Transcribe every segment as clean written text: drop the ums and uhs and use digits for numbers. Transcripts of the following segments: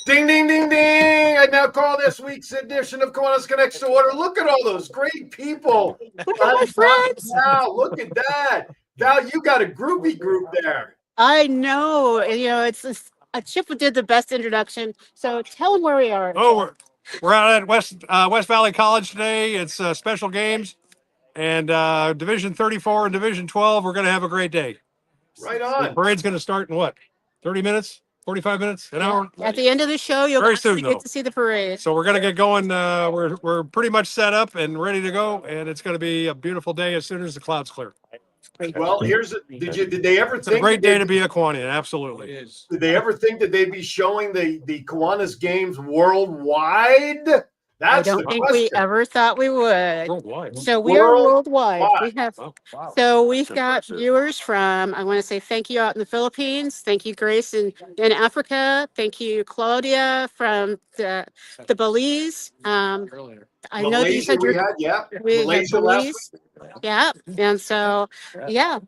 Ding, ding, ding, ding. I now call this week's edition of Kiwanis Connects to order. Look at all those great people. Look at my friends. Wow, look at that. Val, you got a groupie group there. I know. It's Chip did the best introduction. So tell them where we are. Oh, we're out at West Valley College today. It's special games and Division 34 and Division 12. We're going to have a great day. Right The on. parade's going to start in what? 30 minutes? 45 minutes? An hour? At the end of the show, you'll Very soon, actually get to see the parade. So we're going to get going. We're pretty much set up and ready to go, and it's going to be a beautiful day as soon as the clouds clear. Well, did they ever It's a think great day to be a Kiwanian, absolutely. Did they ever think that they'd be showing the Kiwanis games worldwide? I That's don't the think question. we ever thought we would. Worldwide. So we are worldwide. We have Oh, wow. So we've got viewers from, I want to say thank you out in the Philippines. Thank you, Grace, in Africa. Thank you, Claudia from the Belize. I know that you said we you're had, yeah. we had Malaysia last Belize. Yeah. And so, yeah,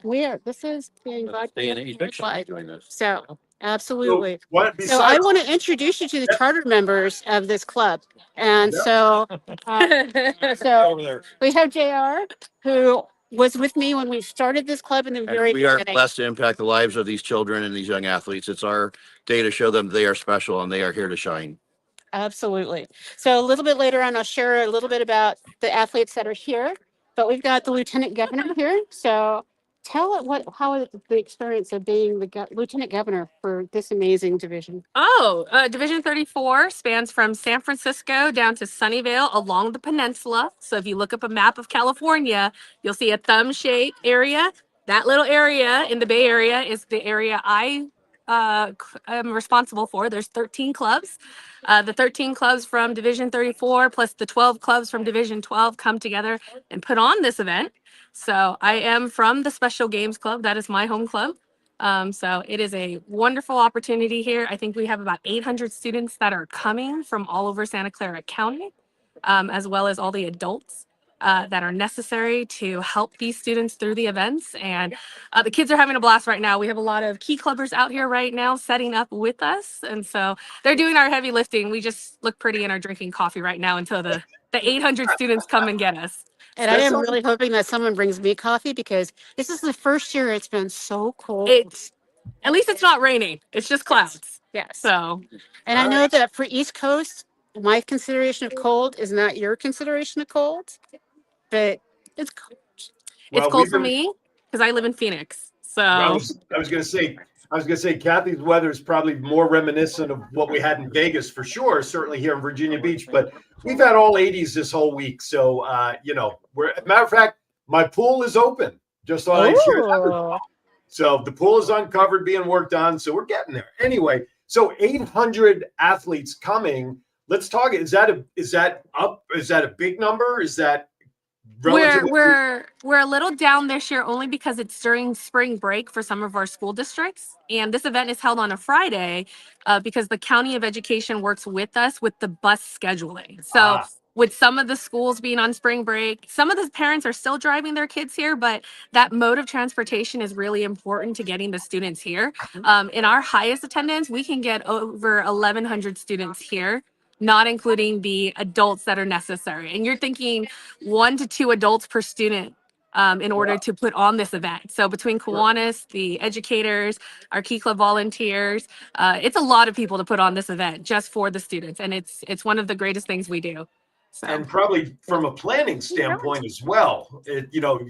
this is being broadcast worldwide. So, absolutely. So, what, So I besides, want to introduce you to the charter members of this club. And so, Over there. we have JR, who was with me when we started this club in the And very we are beginning. blessed to impact the lives of these children and these young athletes. It's our day to show them they are special and they are here to shine. Absolutely. So a little bit later on, I'll share a little bit about the athletes that are here. But we've got the lieutenant governor here. So tell it how is the experience of being the lieutenant governor for this amazing division. Division 34 spans from San Francisco down to Sunnyvale along the peninsula. So if you look up a map of California, you'll see a thumb-shaped area. That little area in the Bay Area is the area I am responsible for. There's 13 clubs. The 13 clubs from Division 34 plus the 12 clubs from Division 12 come together and put on this event. So I am from the Special Games Club. That is my home club. So it is a wonderful opportunity here. I think we have about 800 students that are coming from all over Santa Clara County, as well as all the adults that are necessary to help these students through the events. And the kids are having a blast right now. We have a lot of key clubbers out here right now setting up with us. And so they're doing our heavy lifting. We just look pretty and are drinking coffee right now until the 800 students come and get us. And I am really hoping that someone brings me coffee because this is the first year it's been so cold. At least it's not raining. It's just clouds. Yes. So, and I know that for East Coast, my consideration of cold is not your consideration of cold, but it's cold. It's cold for me because I live in Phoenix. So I was going to say, Kathy's weather is probably more reminiscent of what we had in Vegas for sure. Certainly here in Virginia Beach, but we've had all 80s this whole week. So, matter of fact, my pool is open. Just thought I'd share that with you. So the pool is uncovered, being worked on. So we're getting there. Anyway, so 800 athletes coming. Let's talk. Is that up? Is that a big number? Is that relatively? We're a little down this year only because it's during spring break for some of our school districts. And this event is held on a Friday because the County of Education works with us with the bus scheduling. So with some of the schools being on spring break, some of the parents are still driving their kids here, but that mode of transportation is really important to getting the students here. In our highest attendance, we can get over 1,100 students here, not including the adults that are necessary. And you're thinking 1 to 2 adults per student in order to put on this event. So between Kiwanis, the educators, our Key Club volunteers, it's a lot of people to put on this event just for the students. And it's one of the greatest things we do. So. And probably from a planning standpoint as well.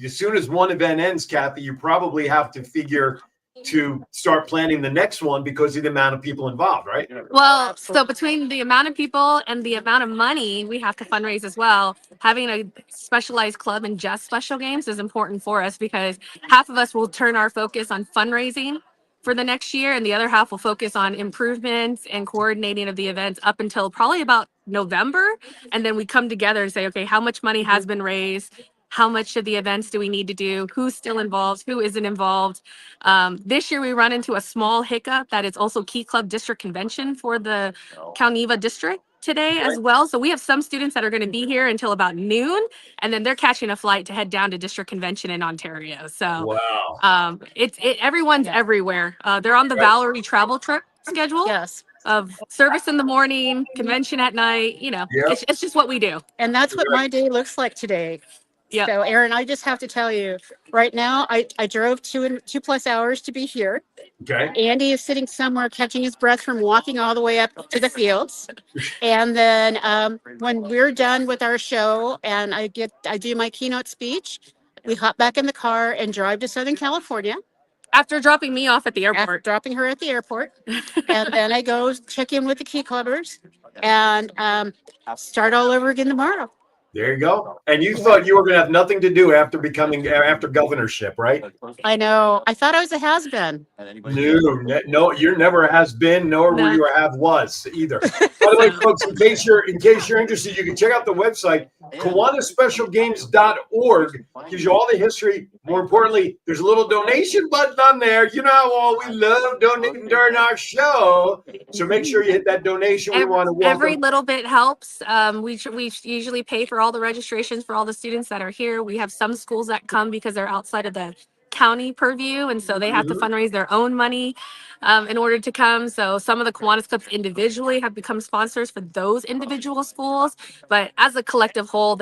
As soon as one event ends, Kathy, you probably have to figure to start planning the next one because of the amount of people involved, right? Well, so between the amount of people and the amount of money we have to fundraise as well, having a specialized club in just special games is important for us because half of us will turn our focus on fundraising for the next year and the other half will focus on improvements and coordinating of the events up until probably about November. And then we come together and say, okay, how much money has been raised? How much of the events do we need to do? Who's still involved? Who isn't involved? This year we run into a small hiccup that it's also Key Club District Convention for the Calneva District today as well. So we have some students that are going to be here until about noon, and then they're catching a flight to head down to District Convention in Ontario. So wow, everyone's everywhere. They're on the Valerie travel trip. schedule Yes. of service in the morning, convention at night. Yep. It's just what we do. And that's what my day looks like today. Yep. So, Aaron, I just have to tell you, right now, I drove 2+ hours to be here. Okay. Andy is sitting somewhere catching his breath from walking all the way up to the fields. And then when we're done with our show and I do my keynote speech, we hop back in the car and drive to Southern California. After dropping me off at the After airport. dropping her at the airport. And then I go check in with the key clubbers and start all over again tomorrow. There you go. And you thought you were going to have nothing to do after governorship, right? I know. I thought I was a has-been. No, you're never a has been, nor were you a have was either. By the way, folks, in case you're interested, you can check out the website, KiwanisSpecialGames.org. Gives you all the history. More importantly, there's a little donation button on there. You know how all we love donating during our show. So make sure you hit that donation. We want to welcome. Every little bit helps. We usually pay for all the registrations for all the students that are here. We have some schools that come because they're outside of the county purview, and so they have to fundraise their own money in order to come. So some of the Kiwanis clubs individually have become sponsors for those individual schools, but as a collective whole,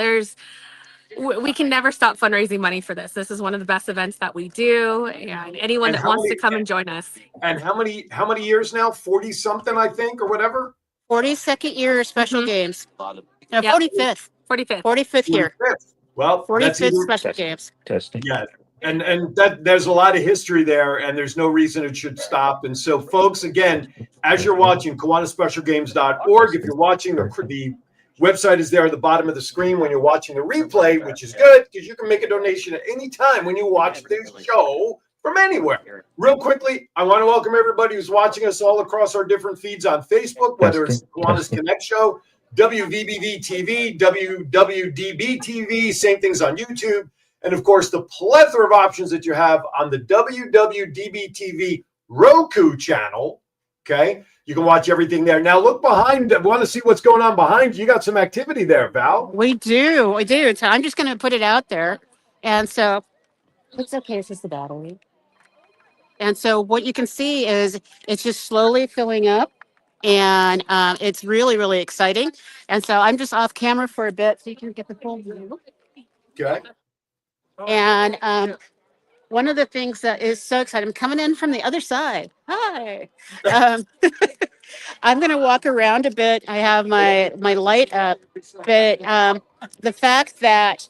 we can never stop fundraising money for this. This is one of the best events that we do, and anyone that wants to come and join us. And how many years now? 40 something, I think, or whatever. 42nd year special games. No, Yep. 45th. 45th. 45th year. 45th. Well, that's 45th even, special games. Testing. yeah. And that there's a lot of history there, and there's no reason it should stop. And so, folks, again, as you're watching, KiwanisSpecialGames.org. If you're watching, the website is there at the bottom of the screen when you're watching the replay, which is good because you can make a donation at any time when you watch this show from anywhere. Real quickly, I want to welcome everybody who's watching us all across our different feeds on Facebook, whether it's Kiwanis Connects show, WVBV TV, WWDB TV, same things on YouTube. And of course, the plethora of options that you have on the WWDB TV Roku channel. Okay. You can watch everything there. Now look behind. I want to see what's going on behind you. You got some activity there, Val. We do. So I'm just going to put it out there. And so it's okay. It's just the battery. And so what you can see is it's just slowly filling up. And it's really, really exciting. And so I'm just off camera for a bit so you can get the full view. Okay. And one of the things that is so exciting, I'm coming in from the other side. Hi. I'm going to walk around a bit. I have my light up, but the fact that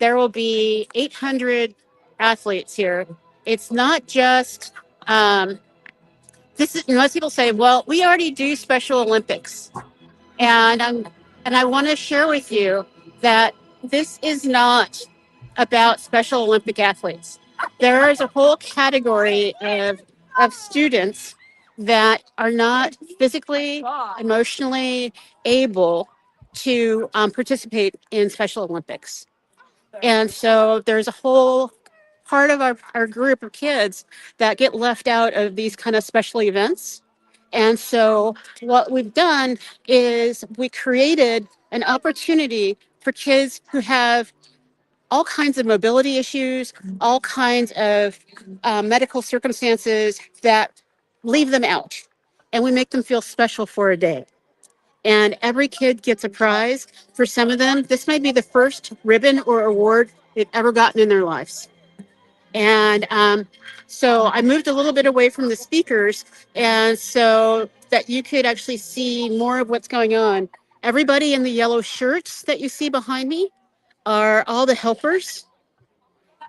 there will be 800 athletes here, it's not just this is, most people say, well, we already do Special Olympics. And I want to share with you that this is not about Special Olympic athletes. There is a whole category of students that are not physically, emotionally able to participate in Special Olympics. And so there's a whole part of our group of kids that get left out of these kind of special events. And so what we've done is we created an opportunity for kids who have all kinds of mobility issues, all kinds of medical circumstances that leave them out. And we make them feel special for a day. And every kid gets a prize. For some of them, this might be the first ribbon or award they've ever gotten in their lives. And so I moved a little bit away from the speakers, and so that you could actually see more of what's going on. Everybody in the yellow shirts that you see behind me are all the helpers.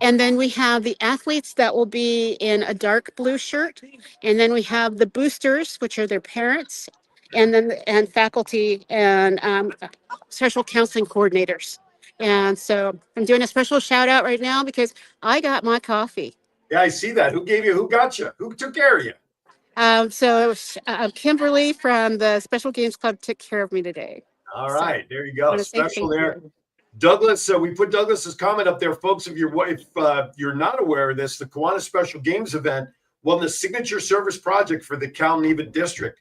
And then we have the athletes that will be in a dark blue shirt. And then we have the boosters, which are their parents, and faculty and special counseling coordinators. And so I'm doing a special shout out right now because I got my coffee. Yeah, I see that. Who got you? Who took care of you? So Kimberly from the Special Games Club took care of me today. All right, there you go. wanna say Special thank there. you. Douglas, we put Douglas's comment up there, folks. If you're not aware of this, the Kiwanis Special Games event won the Signature Service Project for the Cal Neva District.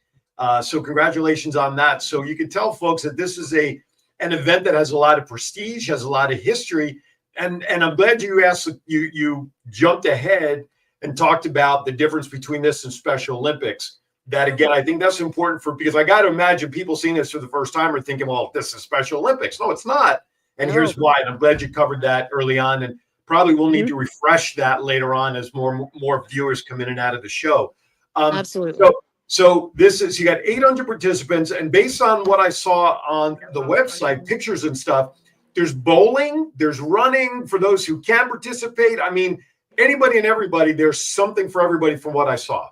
So congratulations on that. So you can tell folks that this is an event that has a lot of prestige, has a lot of history, and I'm glad you jumped ahead and talked about the difference between this and Special Olympics. that again, I think that's important because I got to imagine people seeing this for the first time are thinking, well, this is Special Olympics. No, it's not. And here's why. And I'm glad you covered that early on. And probably we'll need to refresh that later on as more viewers come in and out of the show. Absolutely. So this is, you got 800 participants, and based on what I saw on the website, pictures and stuff, there's bowling, there's running for those who can participate. I mean, anybody and everybody, there's something for everybody from what I saw.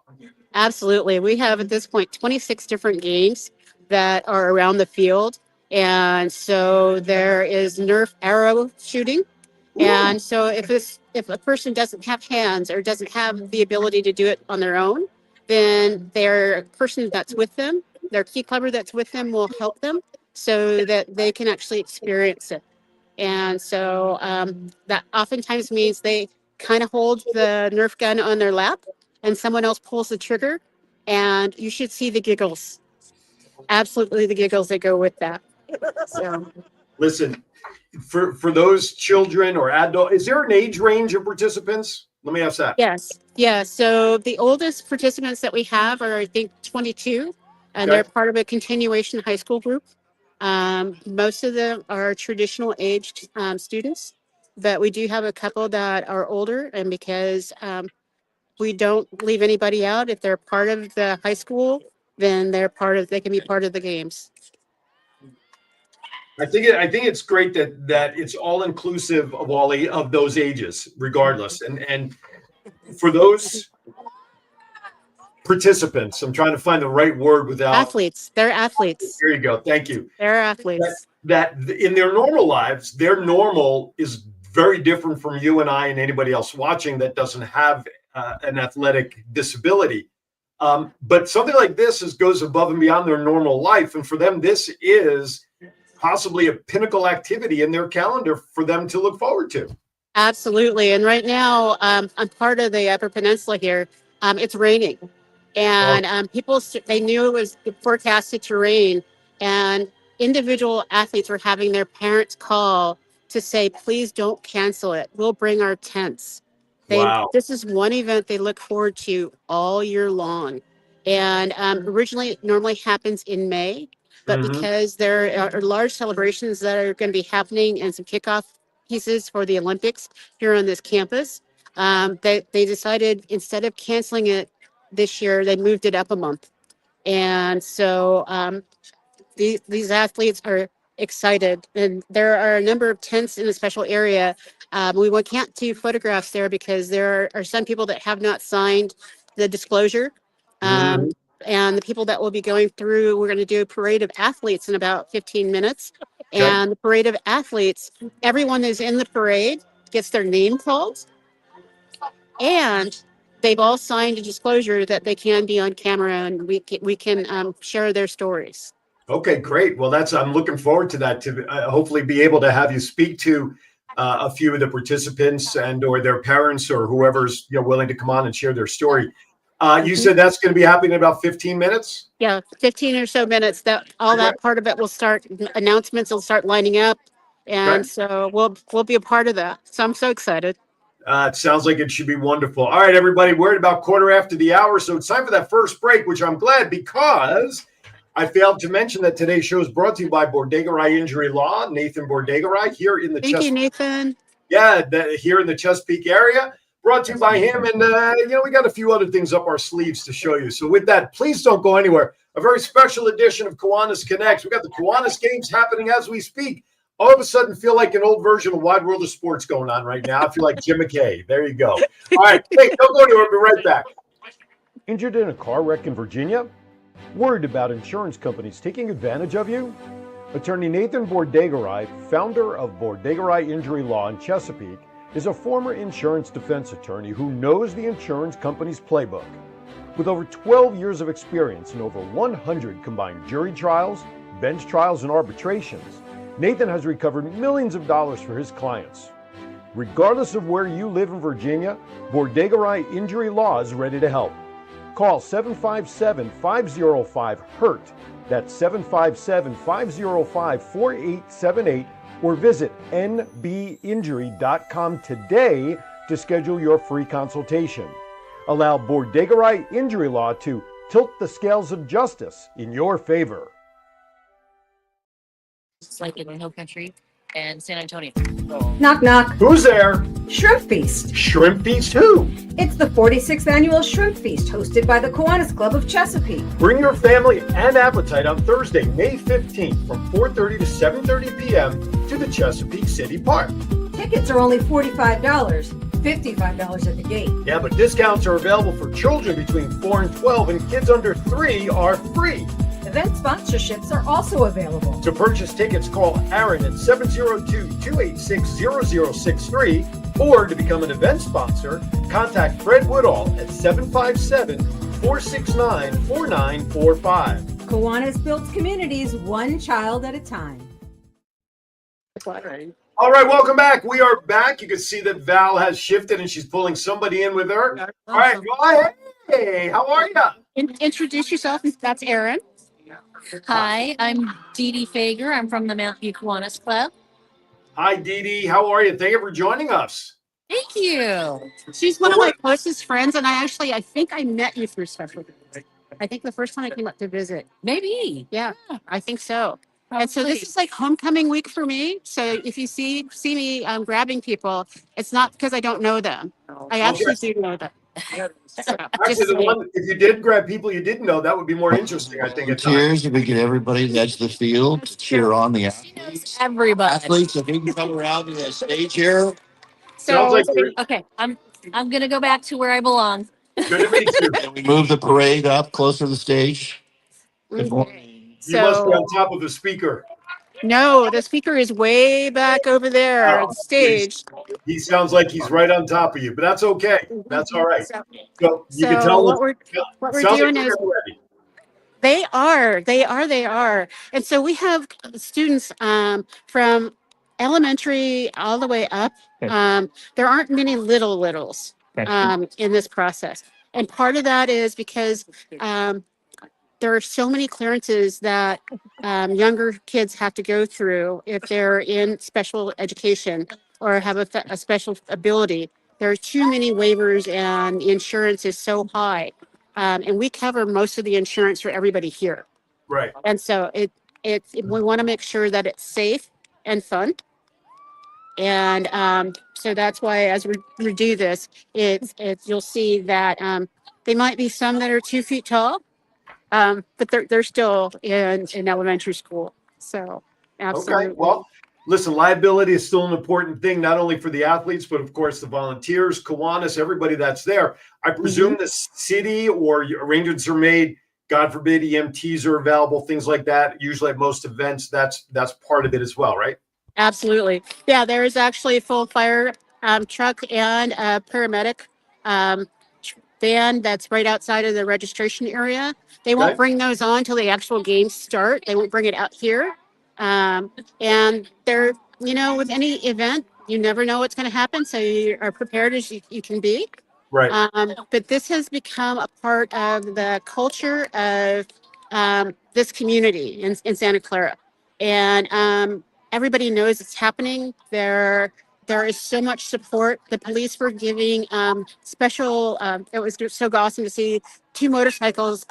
Absolutely. We have at this point 26 different games that are around the field. And so there is Nerf arrow shooting. And so if a person doesn't have hands or doesn't have the ability to do it on their own, then their person that's with them, their key clubber that's with them will help them so that they can actually experience it. And so that oftentimes means they kind of hold the Nerf gun on their lap and someone else pulls the trigger, and you should see the giggles. Absolutely the giggles that go with that. So listen, for those children or adult, is there an age range of participants? Let me ask that. Yes. Yeah. So the oldest participants that we have are, I think, 22, and they're part of a continuation high school group. Most of them are traditional aged students, but we do have a couple that are older, and because we don't leave anybody out, if they're part of the high school, then they can be part of the games. I think it's great that it's all inclusive of all of those ages, regardless. And for those participants, I'm trying to find the right word without athletes. They're athletes. There you go. Thank you. They're athletes. That in their normal lives, their normal is very different from you and I and anybody else watching that doesn't have an athletic disability. But something like this goes above and beyond their normal life. And for them, this is possibly a pinnacle activity in their calendar for them to look forward to. Absolutely. And right now, I'm part of the Upper Peninsula here. It's raining. And people, they knew it was forecasted to rain. And individual athletes were having their parents call to say, please don't cancel it. We'll bring our tents. This is one event they look forward to all year long. And originally, it normally happens in May. But because there are large celebrations that are going to be happening and some kickoff pieces for the Olympics here on this campus, they decided instead of canceling it this year, they moved it up a month. And so these athletes are excited. And there are a number of tents in a special area. We can't do photographs there because there are some people that have not signed the disclosure. And the people that will be going through, we're going to do a parade of athletes in about 15 minutes. And the parade of athletes, everyone who's in the parade gets their name called. And they've all signed a disclosure that they can be on camera and we can share their stories. Okay, great. Well, I'm looking forward to that, to hopefully be able to have you speak to a few of the participants and or their parents or whoever's willing to come on and share their story. You said that's going to be happening in about 15 minutes? Yeah, 15 or so minutes. That part of it will start, announcements will start lining up. And so we'll be a part of that. So I'm so excited. It sounds like it should be wonderful. All right, everybody, we're at about quarter after the hour. So it's time for that first break, which I'm glad because I failed to mention that today's show is brought to you by Bordegaray Injury Law. Nathan Bordegaray here in the Thank you, Nathan. Yeah, here in the Chesapeake area. Brought to you by him. And, we got a few other things up our sleeves to show you. So with that, please don't go anywhere. A very special edition of Kiwanis Connects. We got the Kiwanis games happening as we speak. All of a sudden feel like an old version of Wide World of Sports going on right now. I feel like Jim McKay. There you go. All right. Hey, don't go anywhere. We'll be right back. Injured in a car wreck in Virginia? Worried about insurance companies taking advantage of you? Attorney Nathan Bordegaray, founder of Bordegaray Injury Law in Chesapeake, is a former insurance defense attorney who knows the insurance company's playbook. With over 12 years of experience and over 100 combined jury trials, bench trials, and arbitrations, Nathan has recovered millions of dollars for his clients. Regardless of where you live in Virginia, Bordegaray Injury Law is ready to help. Call 757-505-HURT. That's 757-505-4878 or visit nbinjury.com today to schedule your free consultation. Allow Bordegaray Injury Law to tilt the scales of justice in your favor. It's like in the Hill Country and San Antonio. Knock, knock. Who's there? Shrimp Feast. Shrimp Feast who? It's the 46th annual Shrimp Feast hosted by the Kiwanis Club of Chesapeake. Bring your family and appetite on Thursday, May 15th from 4:30 to 7:30 p.m. to the Chesapeake City Park. Tickets are only $45, $55 at the gate. Yeah, but discounts are available for children between 4 and 12, and kids under 3 are free. Event sponsorships are also available. To purchase tickets, call Aaron at 702-286-0063, or to become an event sponsor, contact Fred Woodall at 757-469-4945. Kiwanis builds communities one child at a time. All right, welcome back. We are back. You can see that Val has shifted and she's pulling somebody in with her. All right, go ahead. Hey, how are you? Introduce yourself. That's Erin. Hi, I'm Dee Dee Fager. I'm from the Mountain View Kiwanis Club. Hi, Dee Dee. How are you? Thank you for joining us. Thank you. She's one of my closest friends, and I think I met you through Special. I think the first time I came up to visit. Maybe. Yeah, I think so. And so Probably. this is like homecoming week for me. So if you see me grabbing people, it's not because I don't know them. I actually do know them. So, Actually, if you did grab people you didn't know, that would be more interesting, I think. At times. Cheers if we get everybody to the edge of the field to cheer on the She knows everybody. athletes. If you can come around to the stage here. Sounds like you're Okay, I'm gonna go back to where I belong. good to meet you. Can we move the parade up closer to the stage? Good morning. You must be So on top of the speaker. no, the speaker is way back over there Oh, on stage. He sounds like he's right on top of you, but that's okay. That's all right. So, So you can so tell what them. we're Sounds like doing they're is ready. they are. And so we have students from elementary all the way up. There aren't many littles in this process. And part of that is because there are so many clearances that younger kids have to go through if they're in special education or have a special ability. There are too many waivers and the insurance is so high. And we cover most of the insurance for everybody here. Right. And so we want to make sure that it's safe and fun. And so that's why as we do this, you'll see that they might be some that are 2 feet tall, but they're still in elementary school. So absolutely. Okay. Well, listen, liability is still an important thing, not only for the athletes, but of course the volunteers, Kiwanis, everybody that's there. I presume the city or arrangements are made. God forbid, EMTs are available, things like that. Usually at most events, that's part of it as well, right? Absolutely. Yeah, there is actually a full fire truck and a paramedic van that's right outside of the registration area. They won't Okay. bring those on till the actual games start. They won't bring it out here. And they're, with any event, you never know what's going to happen. So you are prepared as you can be. Right. But this has become a part of the culture of this community in Santa Clara. And everybody knows it's happening. There is so much support. The police were giving special, it was so awesome to see 2 motorcycles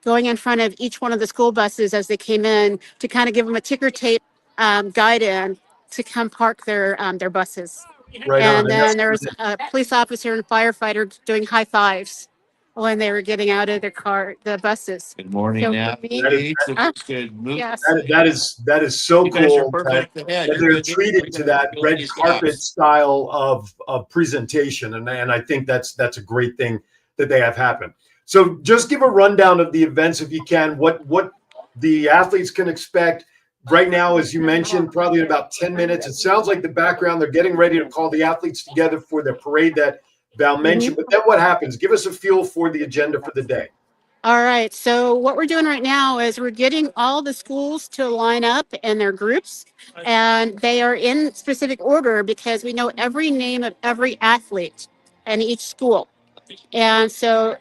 going in front of each one of the school buses as they came in to kind of give them a ticker tape guide in to come park their buses. Right And on. then there was a police officer and firefighter doing high fives when they were getting out of the buses. Good morning, So now. for me- Good move. Yes. That is so You guys are cool perfect. that Yeah, you're they're good. treated to that red carpet style of presentation, and I think that's a great thing that they have happen. So just give a rundown of the events if you can. What the athletes can expect right now, as you mentioned, probably in about 10 minutes. It sounds like the background, they're getting ready to call the athletes together for their parade that Val mentioned. But then what happens? Give us a feel for the agenda for the day. All right. So what we're doing right now is we're getting all the schools to line up in their groups, and they are in specific order because we know every name of every athlete in each school. And so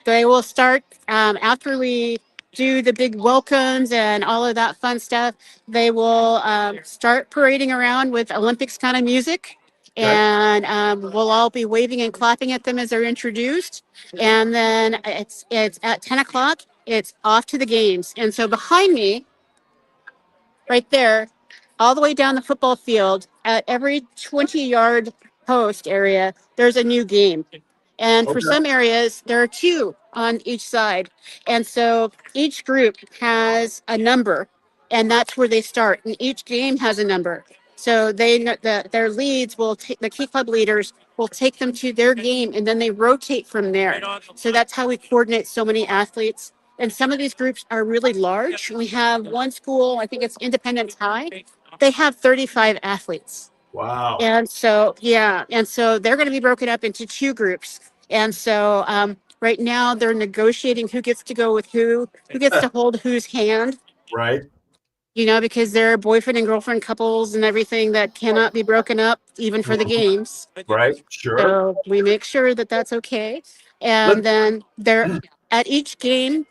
they will start after we do the big welcomes and all of that fun stuff. They will start parading around with Olympics kind of music. And we'll all be waving and clapping at them as they're introduced. And then it's at 10 o'clock. It's off to the games. And so behind me, right there, all the way down the football field, at every 20-yard post area, there's a new game. And for Okay. some areas, there are two on each side. And so each group has a number, and that's where they start. And each game has a number. So they know that their leads will take the key club leaders will take them to their game, and then they rotate from there. So that's how we coordinate so many athletes. And some of these groups are really large. We have one school, I think it's Independence High. They have 35 athletes. Wow. And so, yeah, and so they're going to be broken up into two groups. And so, right now they're negotiating who gets to go with who gets to hold whose hand, Right. because there are boyfriend and girlfriend couples and everything that cannot be broken up, even for the games. Right. Sure. So we make sure that that's okay. And then they're at each game,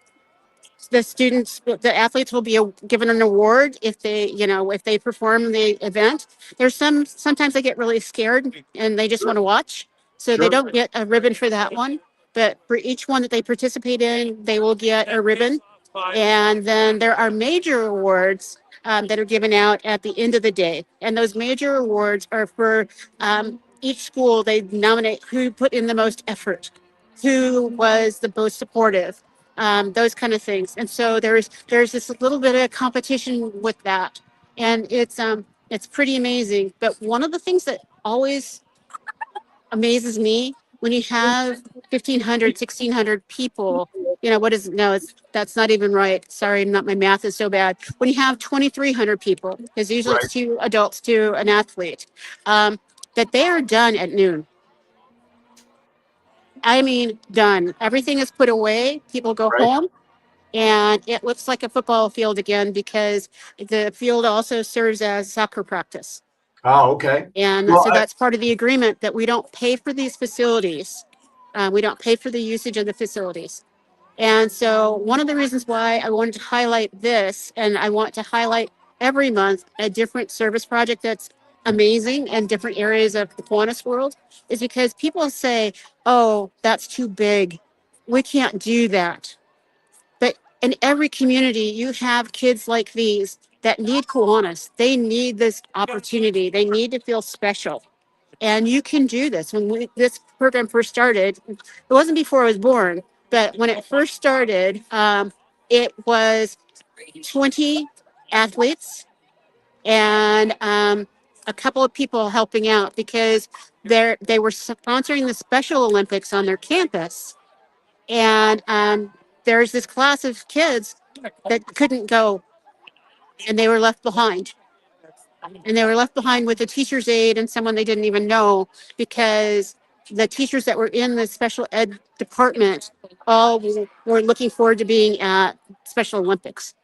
the athletes will be given an award if they perform the event. Sometimes they get really scared and they just want to watch, so they Sure. don't get a ribbon for that one. But for each one that they participate in, they will get a ribbon. And then there are major awards that are given out at the end of the day, and those major awards are for each school. They nominate who put in the most effort, who was the most supportive, those kind of things. And so there's this little bit of competition with that, and it's pretty amazing. But one of the things that always amazes me when you have 1,500, 1,600 people, what is no, that's not even right. Sorry, my math is so bad. When you have 2,300 people, because usually Right. it's two adults to an athlete, that they are done at noon. I mean, done. Everything is put away. People go Right. home, and it looks like a football field again because the field also serves as soccer practice. Oh, okay. And Well, so that's part of the agreement, that we don't pay for these facilities. We don't pay for the usage of the facilities. And so one of the reasons why I wanted to highlight this, and I want to highlight every month a different service project that's amazing in different areas of the Kiwanis world, is because people say, oh, that's too big. We can't do that. But in every community, you have kids like these that need Kiwanis. They need this opportunity. They need to feel special. And you can do this. When this program first started, it wasn't before I was born, but when it first started, it was 20 athletes and a couple of people helping out because they were sponsoring the Special Olympics on their campus. And there's this class of kids that couldn't go, and they were left behind. And they were left behind with a teacher's aide and someone they didn't even know, because the teachers that were in the special ed department all were looking forward to being at Special Olympics.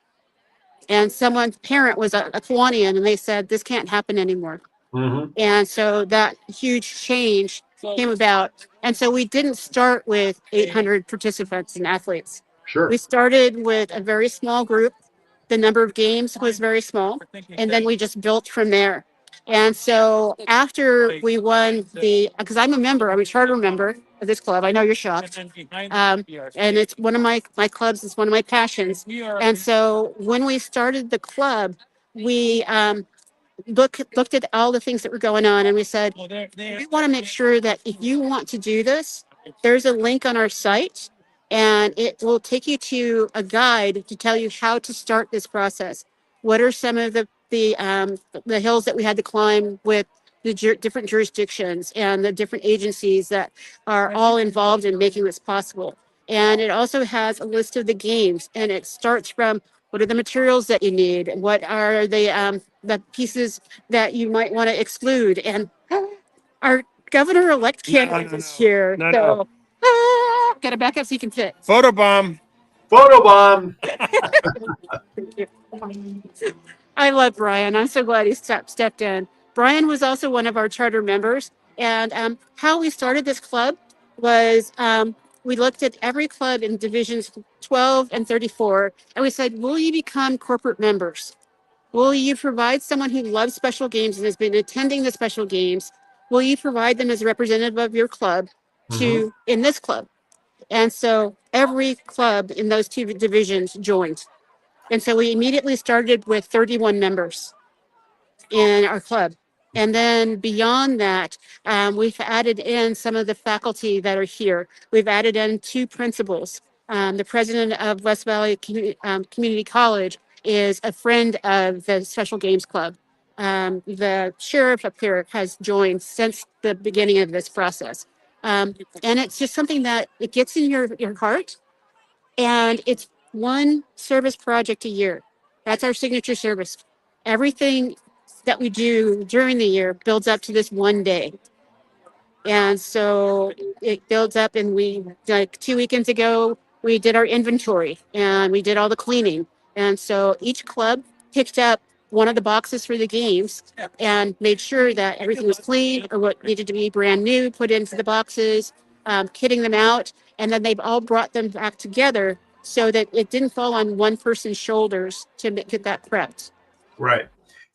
And someone's parent was a Kiwanian, and they said, this can't happen anymore. mhm. And so that huge change came about. And so we didn't start with 800 participants and athletes. Sure. We started with a very small group. The number of games was very small. And then we just built from there. And so after we won because I'm a charter member of this club. I know you're shocked. And it's one of my clubs. It's one of my passions. And so when we started the club, we looked at all the things that were going on, and we said, we want to make sure that if you want to do this, there's a link on our site, and it will take you to a guide to tell you how to start this process. What are some of the hills that we had to climb with the different jurisdictions and the different agencies that are all involved in making this possible. And it also has a list of the games, and it starts from what are the materials that you need, what are the pieces that you might want to exclude. And our governor-elect candidate is here. No. So gotta back up so you can fit. Photobomb. Photobomb. I love Brian. I'm so glad he stepped in. Brian was also one of our charter members. And how we started this club was we looked at every club in divisions 12 and 34, and we said, will you become corporate members? Will you provide someone who loves special games and has been attending the special games will you provide them as a representative of your club to in this club? And so every club in those two divisions joined. And so we immediately started with 31 members in our club. And then beyond that, we've added in some of the faculty that are here. We've added in two principals. The president of West Valley Community College is a friend of the Special Games Club. The sheriff up here has joined since the beginning of this process. And it's just something that it gets in your heart, and it's one service project a year. That's our signature service. Everything that we do during the year builds up to this one day. And so it builds up, and we, like 2 weekends ago, we did our inventory and we did all the cleaning. And so each club picked up one of the boxes for the games and made sure that everything was clean or what needed to be brand new, put into the boxes, kitting them out. And then they've all brought them back together so that it didn't fall on one person's shoulders to get that prepped. Right.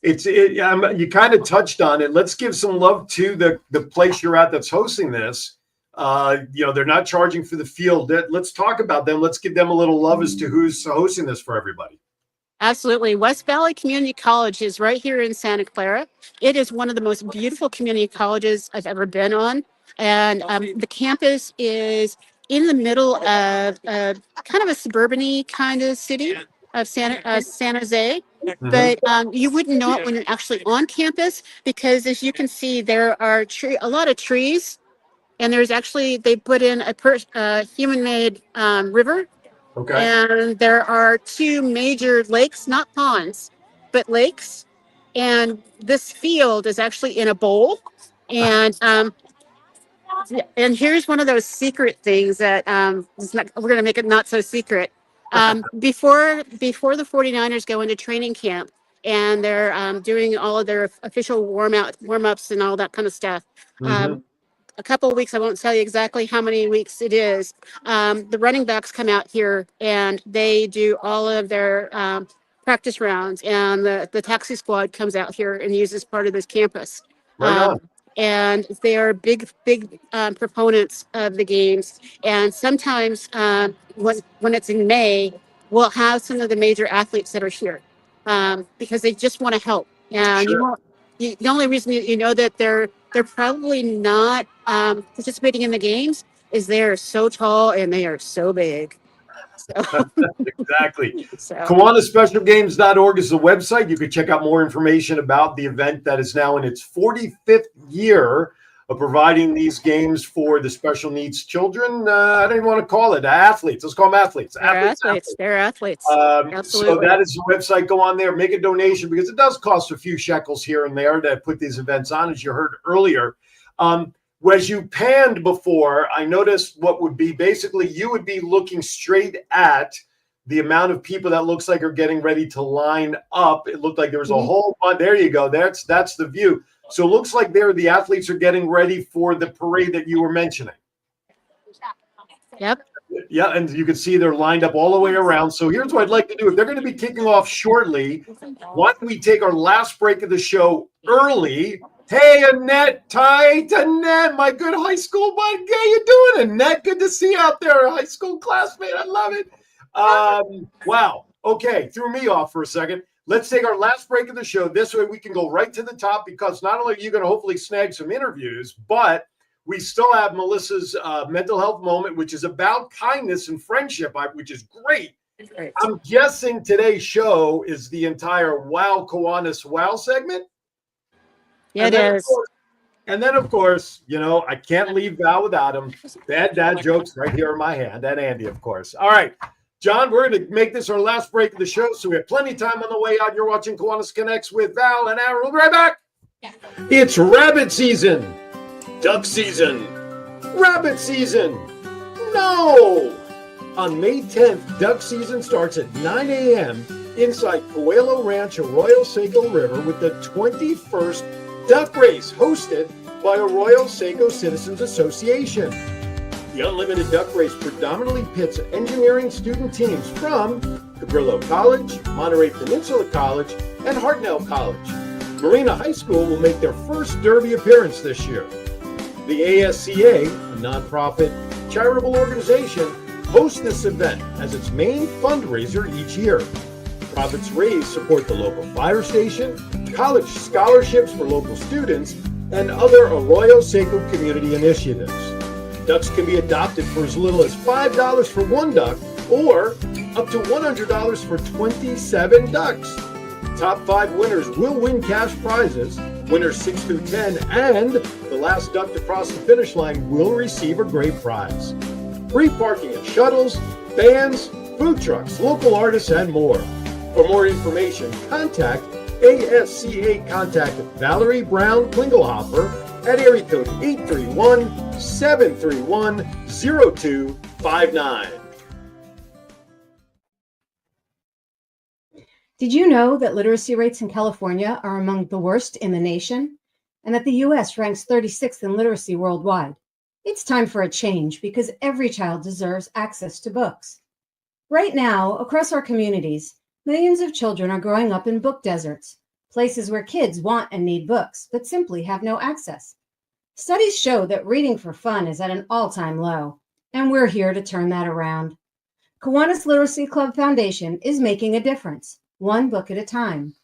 You kind of touched on it. Let's give some love to the place you're at that's hosting this. They're not charging for the field. Let's talk about them. Let's give them a little love as to who's hosting this for everybody. Absolutely. West Valley Community College is right here in Santa Clara. It is one of the most beautiful community colleges I've ever been on. And the campus is in the middle of kind of a suburban-y kind of city of San Jose. But you wouldn't know it when you're actually on campus, because as you can see, there are a lot of trees, and there's actually, they put in a human-made river. Okay. And there are two major lakes, not ponds, but lakes. And this field is actually in a bowl. And here's one of those secret things that we're going to make it not so secret. Before the 49ers go into training camp and they're doing all of their official warm-ups and all that kind of stuff, a couple of weeks, I won't tell you exactly how many weeks it is, the running backs come out here and they do all of their practice rounds, and the taxi squad comes out here and uses part of this campus. Right on. And they are big proponents of the games. And sometimes when it's in May, we'll have some of the major athletes that are here because they just want to help. And Sure. the only reason you know that they're probably not participating in the games is they're so tall and they are so big. So, Exactly. so KiwanisSpecialGames.org is the website. You can check out more information about the event that is now in its 45th year of providing these games for the special needs children. I don't even want to call it athletes. Let's call them athletes. they're athletes. So Absolutely. that is the website. Go on there, make a donation, because it does cost a few shekels here and there to put these events on, as you heard earlier. As you panned before, I noticed what would be basically you would be looking straight at the amount of people that looks like are getting ready to line up. It looked like there was a whole bunch. There you go. That's the view. So it looks like the athletes are getting ready for the parade that you were mentioning. Yep. Yeah, and you can see they're lined up all the way around. So here's what I'd like to do. If they're going to be kicking off shortly, why don't we take our last break of the show early? Hey, Annette, Annette, my good high school buddy. How you doing, Annette? Good to see you out there, a high school classmate. I love it. Wow. Okay, threw me off for a second. Let's take our last break of the show. This way we can go right to the top, because not only are you going to hopefully snag some interviews, but we still have Melissa's mental health moment, which is about kindness and friendship, which is great. I'm guessing today's show is the entire Wow Kiwanis Wow segment. Yeah, it is. And then, of course, I can't leave Val without him. Bad dad jokes right here in my hand. And Andy, of course. All right, John, we're going to make this our last break of the show, so we have plenty of time on the way out. You're watching Kiwanis Connects with Val and Aaron. We'll be right back. It's rabbit season. Duck season. Rabbit season. No! On May 10th, duck season starts at 9 a.m. inside Coelho Ranch, Arroyo Seco River, with the 21st Duck Race, hosted by Arroyo Seco Citizens Association. The Unlimited Duck Race predominantly pits engineering student teams from Cabrillo College, Monterey Peninsula College, and Hartnell College. Marina High School will make their first Derby appearance this year. The ASCA, a nonprofit charitable organization, hosts this event as its main fundraiser each year. Profits raised support the local fire station, college scholarships for local students, and other Arroyo Seco community initiatives. Ducks can be adopted for as little as $5 for one duck or up to $100 for 27 ducks. Top 5 winners will win cash prizes. Winners 6 through 10 and the last duck to cross the finish line will receive a great prize. Free parking at shuttles, bands, food trucks, local artists, and more. For more information, contact ASCA contact Valerie Brown Klingelhofer at area code 831-731-0259. Did you know that literacy rates in California are among the worst in the nation? And that the U.S. ranks 36th in literacy worldwide? It's time for a change because every child deserves access to books. Right now, across our communities, millions of children are growing up in book deserts, places where kids want and need books, but simply have no access. Studies show that reading for fun is at an all-time low, and we're here to turn that around. Kiwanis Literacy Club Foundation is making a difference, one book at a time.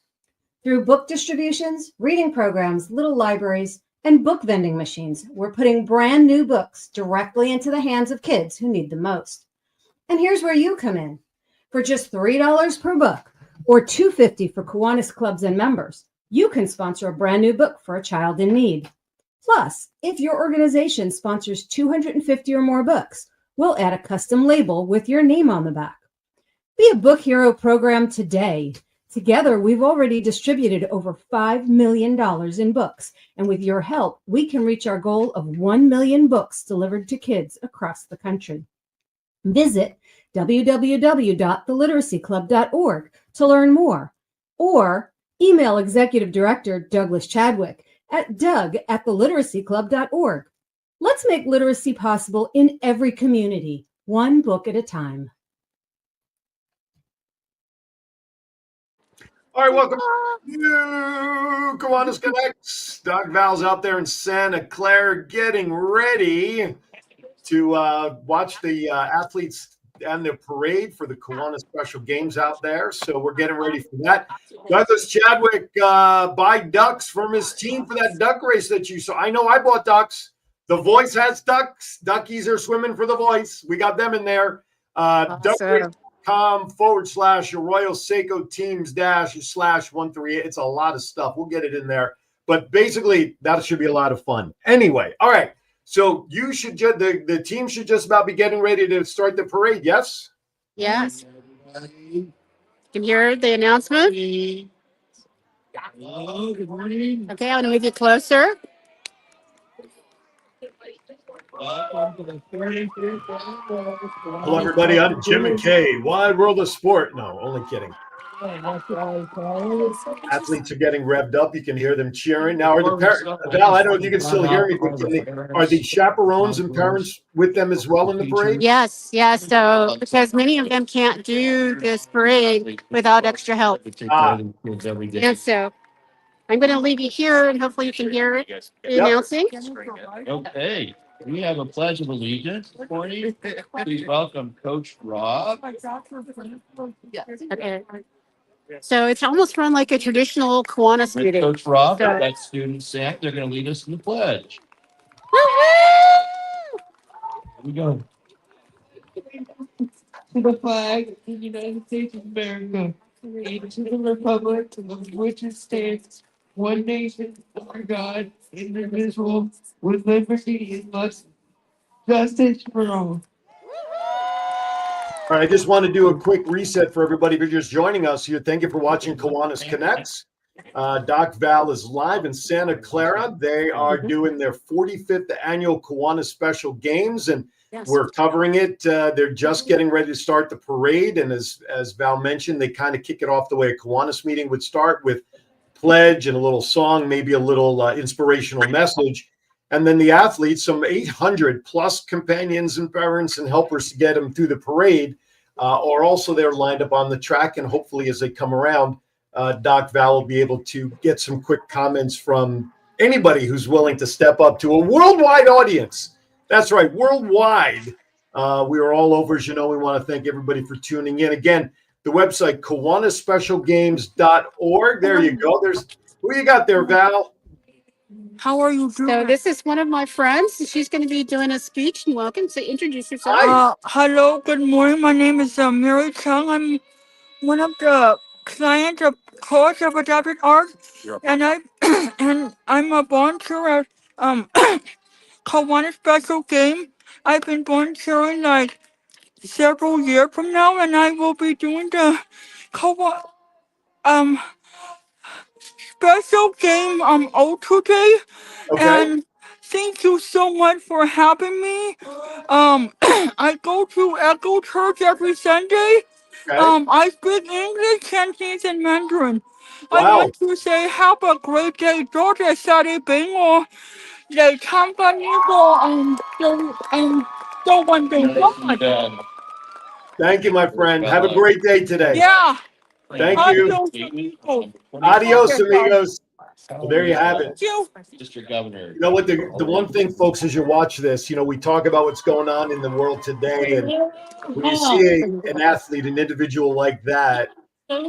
Through book distributions, reading programs, little libraries, and book vending machines, we're putting brand new books directly into the hands of kids who need them most. And here's where you come in. For just $3 per book, or $2.50 for Kiwanis clubs and members, you can sponsor a brand new book for a child in need. Plus, if your organization sponsors 250 or more books, we'll add a custom label with your name on the back. Be a Book Hero program today. Together, we've already distributed over $5 million in books, and with your help, we can reach our goal of 1 million books delivered to kids across the country. Visit www.theliteracyclub.org to learn more, or email Executive Director Douglas Chadwick at doug@theliteracyclub.org. Let's make literacy possible in every community, one book at a time. All right, welcome to Kiwanis Connects. Doc Val's out there in Santa Clara getting ready to watch the athletes and their parade for the Kiwanis Special Games out there. So we're getting ready for that. Douglas Chadwick buy ducks from his team for that duck race that you saw. I know I bought ducks. The Voice has ducks. Duckies are swimming for the Voice. We got them in there. duckrace.com/Arroyo Seco teams /138. It's a lot of stuff. We'll get it in there. But basically, that should be a lot of fun. Anyway, all right. So you should the team should just about be getting ready to start the parade, yes? Yes. You can hear the announcement. Hello, good morning. Okay, I'm going to move you closer. Welcome to the 35th Hello, everybody. I'm Jim McKay. Wide World of Sport. No, only kidding. Athletes are getting revved up. You can hear them cheering. Now, are the parents, Val, I don't know if you can still hear me, but are the chaperones and parents with them as well in the parade? Yes, yes. So, because many of them can't do this parade without extra help. And so, I'm going to leave you here, and hopefully you can hear it announcing. Okay, we have a pledge of allegiance for you. Please welcome Coach Rob. Okay. So it's almost run like a traditional Kiwanis With meeting. Coach Rob, So- that's student Sam. They're going to lead us in the pledge. Here we go. To the flag of the United States of America, and to the republic of which it stands, one nation, under God, indivisible, with liberty and justice for all. All right, I just want to do a quick reset for everybody who's just joining us here. Thank you for watching Kiwanis Connects. Doc Val is live in Santa Clara. They are doing their 45th annual Kiwanis Special Games, and we're covering it. They're just getting ready to start the parade, and as Val mentioned, they kind of kick it off the way a Kiwanis meeting would start, with pledge and a little song, maybe a little inspirational message. And then the athletes, some 800 plus companions and parents and helpers to get them through the parade, are also there lined up on the track. And hopefully as they come around, Doc Val will be able to get some quick comments from anybody who's willing to step up to a worldwide audience. That's right, worldwide. We are all over, as you know. We want to thank everybody for tuning in. Again, the website, KiwanisSpecialGames.org. There you go. There's who you got there, Val? How are you doing? So this is one of my friends. She's going to be doing a speech. Welcome. So introduce yourself. Hi. Hello, good morning. My name is Mary Chung. I'm one of the clients of Course of Adapted Art, and I and I'm a volunteer at Kiwanis Special Game. I've been volunteering like several years from now, and I will be doing the Kiwanis Special Game today. Okay. And thank you so much for having me. I go to Echo Church every Sunday. Okay. I speak English, Cantonese, and Mandarin. I Wow. want to say have a great day. 多謝晒你俾我嚟參加呢個運動今日。Thank you, my friend. Have a great day today. Yeah. Thank you. Adios, amigos. Well, there you have it. Mr. Governor. You know what? The one thing, folks, as you watch this, we talk about what's going on in the world today, and when you see an athlete, an individual like that,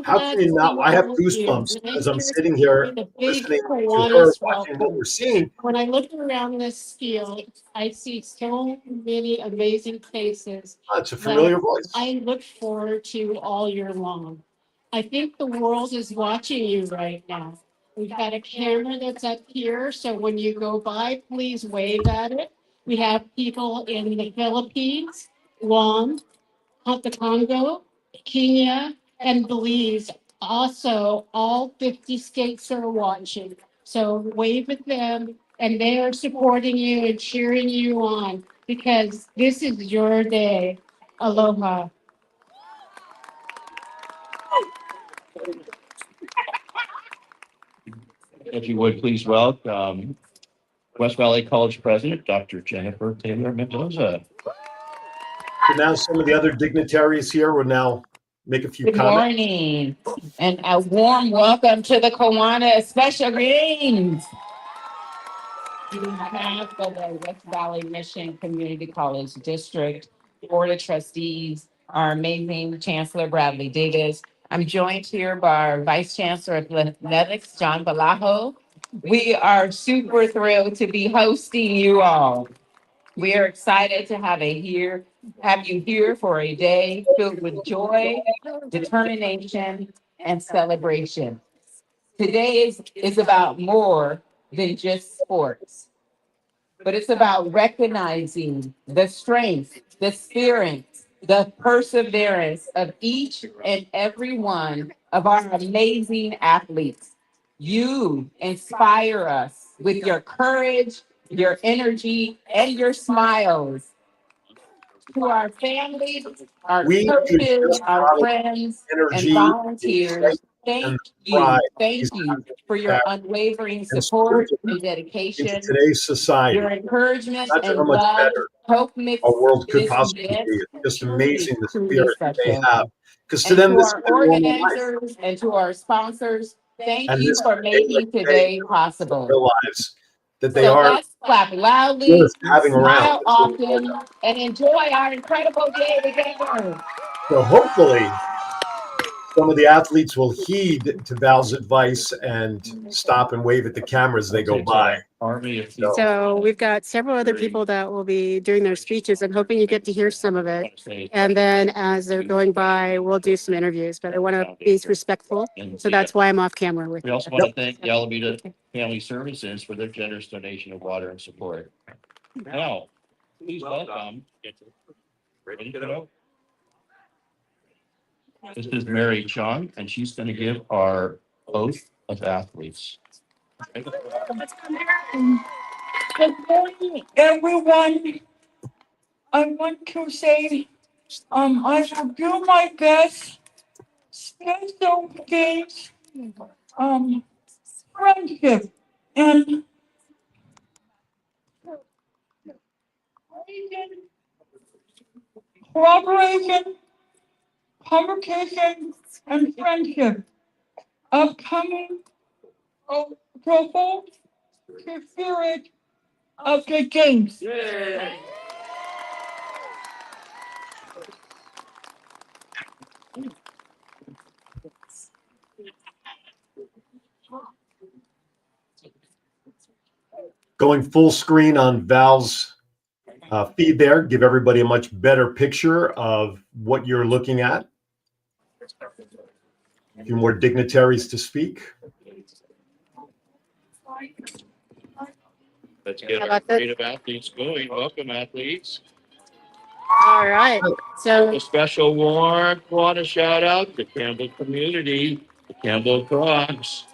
how can you not? I have goosebumps as I'm sitting here listening to her, watching what we're seeing. When I look around this field, I see so many amazing faces. It's a familiar voice. I look forward to all year long. I think the world is watching you right now. We've got a camera that's up here, so when you go by, please wave at it. We have people in the Philippines, Guam, the Congo, Kenya, and Belize. Also, all 50 states are watching. So wave at them, and they are supporting you and cheering you on because this is your day. Aloha. If you would please welcome West Valley College President, Dr. Jennifer Taylor Mendoza. So now some of the other dignitaries here will now make a few Good comments. morning, and a warm welcome to the Kiwanis Special Games. On behalf of the West Valley Mission Community College District Board of Trustees, our amazing Chancellor Bradley Davis, I'm joined here by our Vice Chancellor of Athletics, John Balajo. We are super thrilled to be hosting you all. We are excited to have you here for a day filled with joy, determination, and celebration. Today is about more than just sports, but it's about recognizing the strength, the spirit, the perseverance of each and every one of our amazing athletes. You inspire us with your courage, your energy, and your smiles. To our families, our We should coaches, just our follow friends, and energy, volunteers, and thank pride you for your unwavering and support spirit and into dedication. today's society. Your encouragement Not sure how and much love better help mix our world could this possibly event be. It's just truly, amazing the truly spirit that they special. have. Because to And them, to this is our their normal life. organizers and to our sponsors, thank And you this for day, like making they today possible. realize that they So are let's clap loudly, worth having around. smile often, and enjoy our incredible day together. So hopefully, some of the athletes will heed to Val's advice and stop and wave at the camera as they go by. So we've got several other people that will be doing their speeches. I'm hoping you get to hear some of it. And then as they're going by, we'll do some interviews, but I want to be respectful. So that's why I'm off camera with We you. also want to thank the Alameda Family Services for their generous donation of water and support. Now, please welcome. Ready to go? This is Mary Chung, and she's going to give our oath of athletes. Good morning, everyone. I want to say, I will do my best. Special games, friendship, and cooperation, communication, and friendship. upcoming provoked the spirit of the games. Going full screen on Val's feed there, give everybody a much better picture of what you're looking at. A few more dignitaries to speak. Let's get How our about that? creative athletes going. Welcome, athletes. All right. So A special warm want to shout out the Campbell community, the Campbell Crocs.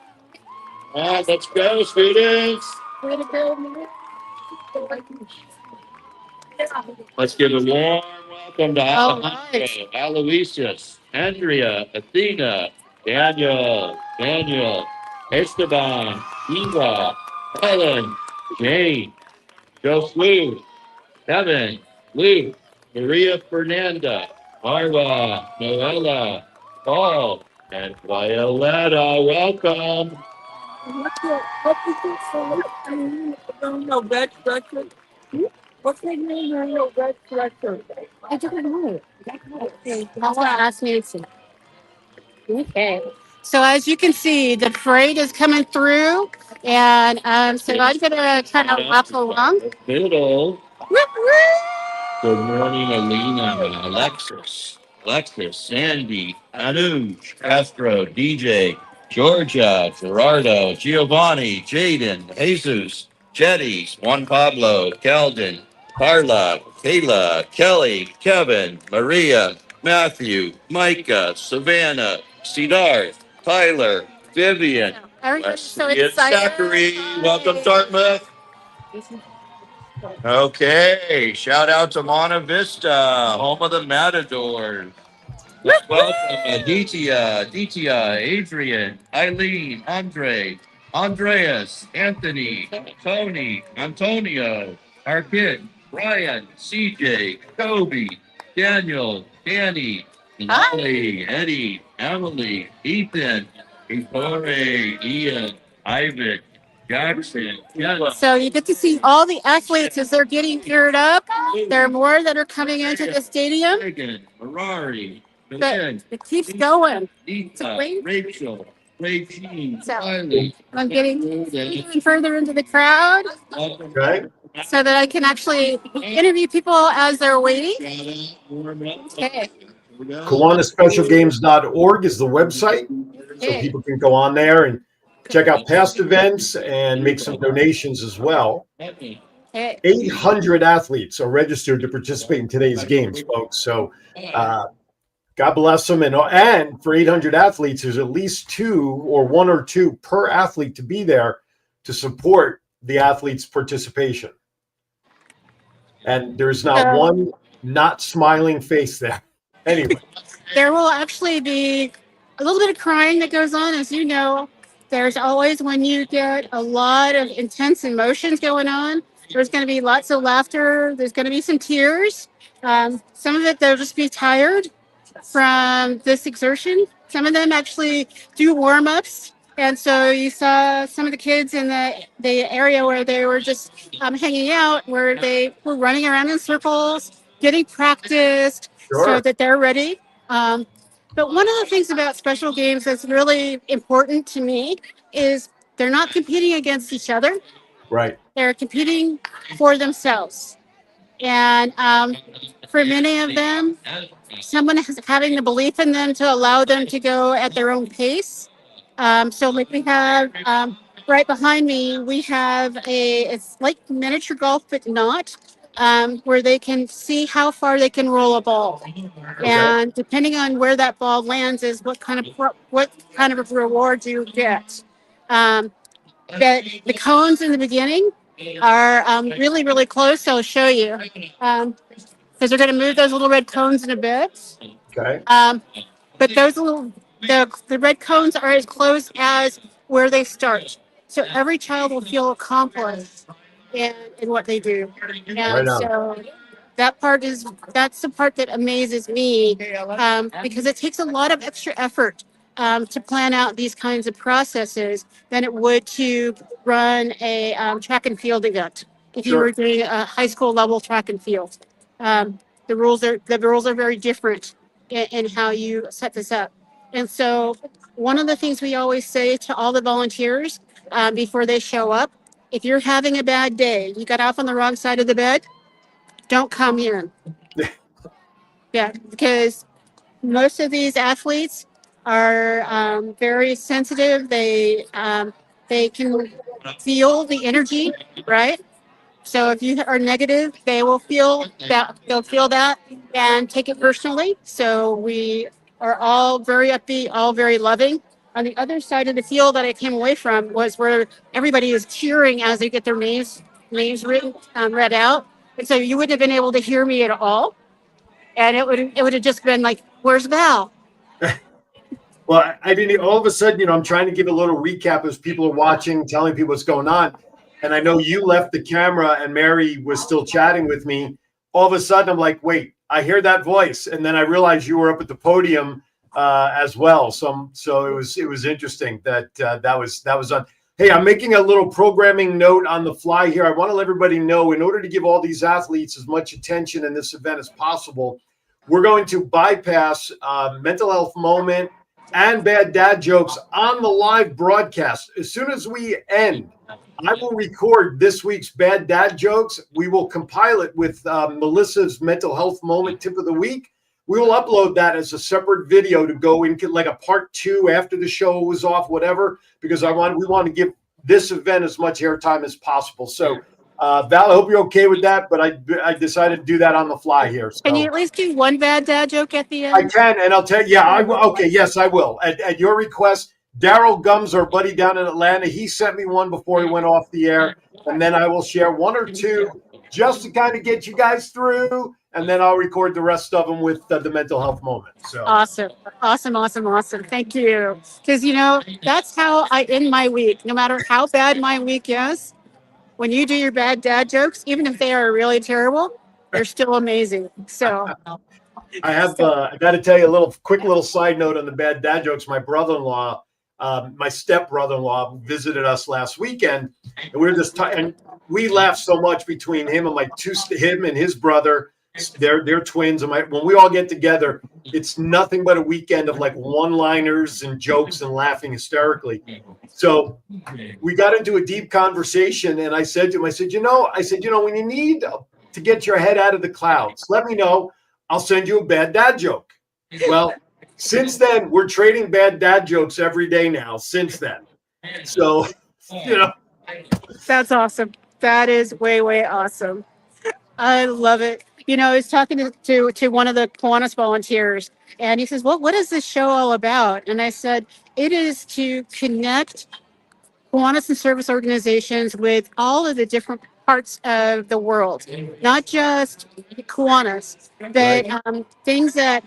Let's go, students. Let's give a warm welcome to All Alejandro, right. Aloysius, Andrea, Athena, Daniel, Esteban, Eva, Helen, Jane, Josue, Kevin, Luke, Maria Fernanda, Marwa, Noella, Paul, and Violetta. Welcome. No, that's record. What's the name of your red record? I don't know. Okay. That's what I asked Nancy. Okay. So as you can see, the parade is coming through, and so I'm gonna kind of walk along. Middle. Whoop, whoop. Good morning, Alina, Alexis, Sandy, Anuj, Castro, DJ, Georgia, Gerardo, Giovanni, Jaden, Jesus, Jetty, Juan Pablo, Keldon, Carla, Kayla, Kelly, Kevin, Maria, Matthew, Micah, Savannah, Siddharth, Tyler, Vivian, Everybody's so Wesley, and excited. Zachary. Welcome, Dartmouth. Okay, shout out to Monta Vista, home of the Matadors. Let's welcome Aditya, Adrian, Eileen, Andreas, Anthony, Tony, Antonio, our kid, Brian, CJ, Kobe, Daniel, Danny, Molly, Eddie, Emily, Ethan, Victoria, Ian, Ivan, Jackson, Jenna. So you get to see all the athletes as they're getting geared up. There are more that are coming into the stadium. Megan, Ferrari, But Lynn, it keeps going. Lisa, Rachel, Regine, So Riley. I'm getting even further into the crowd Okay. so that I can actually interview people as they're waiting. Okay. KiwanisSpecialGames.org is the website, so Okay. people can go on there and check out past events and make some donations as well. Okay. 800 athletes are registered to participate in today's games, folks. So God bless them. And for 800 athletes, there's at least one or two per athlete to be there to support the athlete's participation. And there's not one not smiling face there. Anyway. There will actually be a little bit of crying that goes on. As you know, there's always, when you get a lot of intense emotions going on, there's going to be lots of laughter. There's going to be some tears. Some of it, they'll just be tired from this exertion. Some of them actually do warm-ups. And so you saw some of the kids in the area where they were just hanging out, where they were running around in circles, getting practiced so that they're ready. But one of the things about special games that's really important to me is they're not competing against each other. Right. They're competing for themselves. And for many of them, someone is having the belief in them to allow them to go at their own pace. So like we have right behind me, we have it's like miniature golf, but not, where they can see how far they can roll a ball. And depending on where that ball lands is what kind of a reward you get. The cones in the beginning are really, really close. I'll show you. Because they're going to move those little red cones in a bit. Okay. But the red cones are as close as where they start. So every child will feel accomplished in what they do. And so that's the part that amazes me, because it takes a lot of extra effort to plan out these kinds of processes than it would to run a track and field event. If you were doing a high school level track and field, the rules are very different in how you set this up. And so, one of the things we always say to all the volunteers before they show up, if you're having a bad day, you got off on the wrong side of the bed, don't come in. Yeah, because most of these athletes are very sensitive. They can feel the energy, right? So if you are negative, they will feel that. They'll feel that and take it personally. So we are all very upbeat, all very loving. On the other side of the field that I came away from was where everybody is cheering as they get their names read out, and so you wouldn't have been able to hear me at all, and it would have just been like, "Where's Val?" Well, I mean, all of a sudden, I'm trying to give a little recap as people are watching, telling people what's going on. And I know you left the camera and Mary was still chatting with me. All of a sudden, I'm like, wait, I hear that voice. And then I realized you were up at the podium as well. So it was interesting that that was on. Hey, I'm making a little programming note on the fly here. I want to let everybody know, in order to give all these athletes as much attention in this event as possible, we're going to bypass mental health moment and bad dad jokes on the live broadcast. As soon as we end, I will record this week's bad dad jokes. We will compile it with Melissa's mental health moment tip of the week. We will upload that as a separate video to go into like a part 2 after the show was off, whatever, because we want to give this event as much airtime as possible. So Val, I hope you're okay with that, but I decided to do that on the fly here. So. Can you at least do one bad dad joke at the end? I can, and I'll tell you, yeah, I will. Okay, yes, I will. At your request, Daryl Gums, our buddy down in Atlanta, he sent me one before he went off the air, and then I will share one or two just to kind of get you guys through, and then I'll record the rest of them with the mental health moment. So Awesome. Thank you. Because, that's how I end my week. No matter how bad my week is, when you do your bad dad jokes, even if they are really terrible, they're still amazing. So I got to tell you a quick little side note on the bad dad jokes. My brother-in-law, my step brother-in-law, visited us last weekend, and we were just and we laughed so much between him and him and his brother. They're twins, and when we all get together, it's nothing but a weekend of like one-liners and jokes and laughing hysterically. So we got into a deep conversation, and I said to him, when you need to get your head out of the clouds, let me know. I'll send you a bad dad joke. Well, since then, we're trading bad dad jokes every day now. Since then, so that's awesome. That is way, way awesome. I love it. I was talking to one of the Kiwanis volunteers, and he says, "Well, what is this show all about?" And I said, "It is to connect Kiwanis and service organizations with all of the different parts of the world, not just Kiwanis, but things that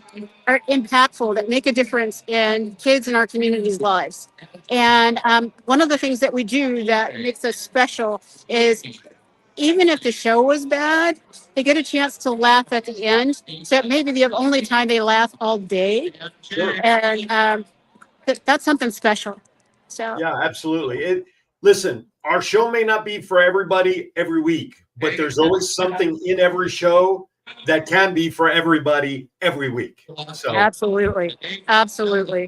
are impactful, that make a difference in kids in our community's lives." And one of the things that we do that makes us special is, even if the show was bad, they get a chance to laugh at the end. So it may be the only time they laugh all day. Sure. And that's something special. So yeah, absolutely. Listen, our show may not be for everybody every week, but there's always something in every show that can be for everybody every week. So absolutely.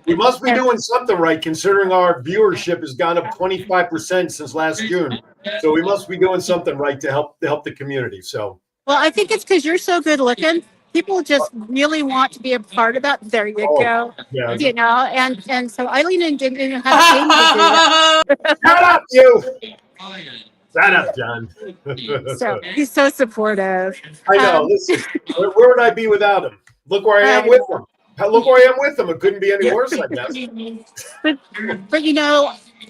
We must be doing something right, considering our viewership has gone up 25% since last June. So we must be doing something right to help the community. So well, I think it's because you're so good looking. People just really want to be a part of that. There you go. Yeah. And so Eileen and didn't even have to pay me to do that. Shut up, you. Shut up, John. So he's so supportive. I know. Listen, where would I be without him? Look where I am with him. Look where I am with him. It couldn't be any worse, I guess. But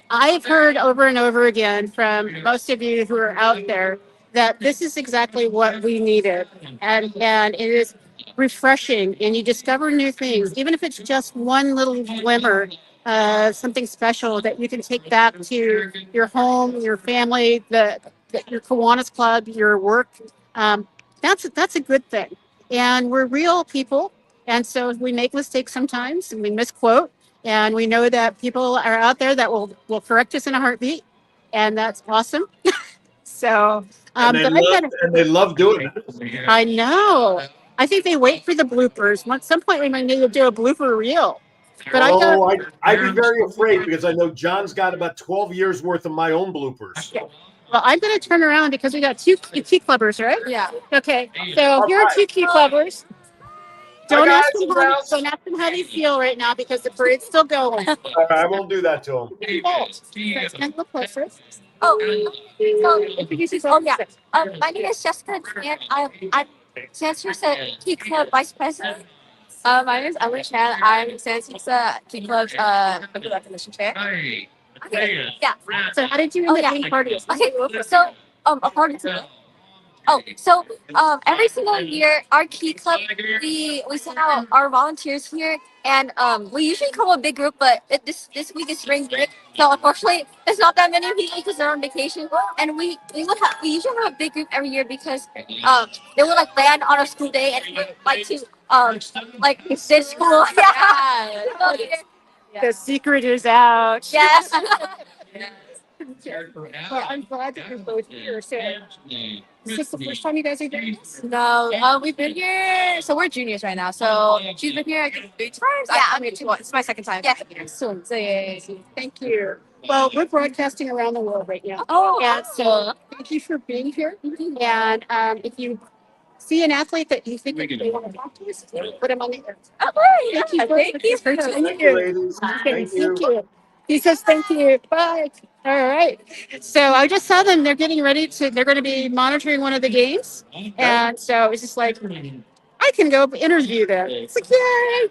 I've heard over and over again from most of you who are out there that this is exactly what we needed. And it is refreshing, and you discover new things, even if it's just one little glimmer of something special that you can take back to your home, your family, your Kiwanis Club, your work. That's a good thing. And we're real people. And so we make mistakes sometimes and we misquote. And we know that people are out there that will correct us in a heartbeat. And that's awesome. So, And but I'm gonna, they love doing it. I know. I think they wait for the bloopers. At some point, we might need to do a blooper reel. But I don't. Oh, I'd be very afraid because I know John's got about 12 years worth of my own bloopers. Okay. Well, I'm going to turn around because we got two key clubbers, right? Yeah. Okay. So All here are right. two key clubbers. Hi, Don't guys. don't ask them how they feel right now because the parade's still going. I won't do that to him. And look closer. So yeah. My name is Jessica, and I'm Sansusa Key Club Vice President. My name is Emily Chan. I'm Sansusa Key Club's recognition chair. Okay. Yeah. So how did you end up being part of this? Okay. So according to every single year our Key Club we send out our volunteers here, and we usually come a big group, but this week is spring break, so unfortunately there's not that many people because they're on vacation. And we usually have a big group every year because they would like land on a school day and like to like this school. Yeah. The secret is out. Yes. Well, I'm glad that you're both here. So, is this the first time you guys are doing this? No, we've been here. So we're juniors right now. So she's been here, I think, 3 times. Yeah, I'm here 2 once. It's my second time. Yeah. Excellent. So, thank you. Well, we're broadcasting around the world right now. Oh, and so thank you for being here. And if you see an athlete that you think they want to talk to us, put them on the air. Oh, right. Thank you. Thank you. Thank you, ladies. Okay, Thank you. He says thank you. Bye. All right. So I just saw them. They're getting ready they're going to be monitoring one of the games. And so it's just like, I can go interview them. It's like, yay.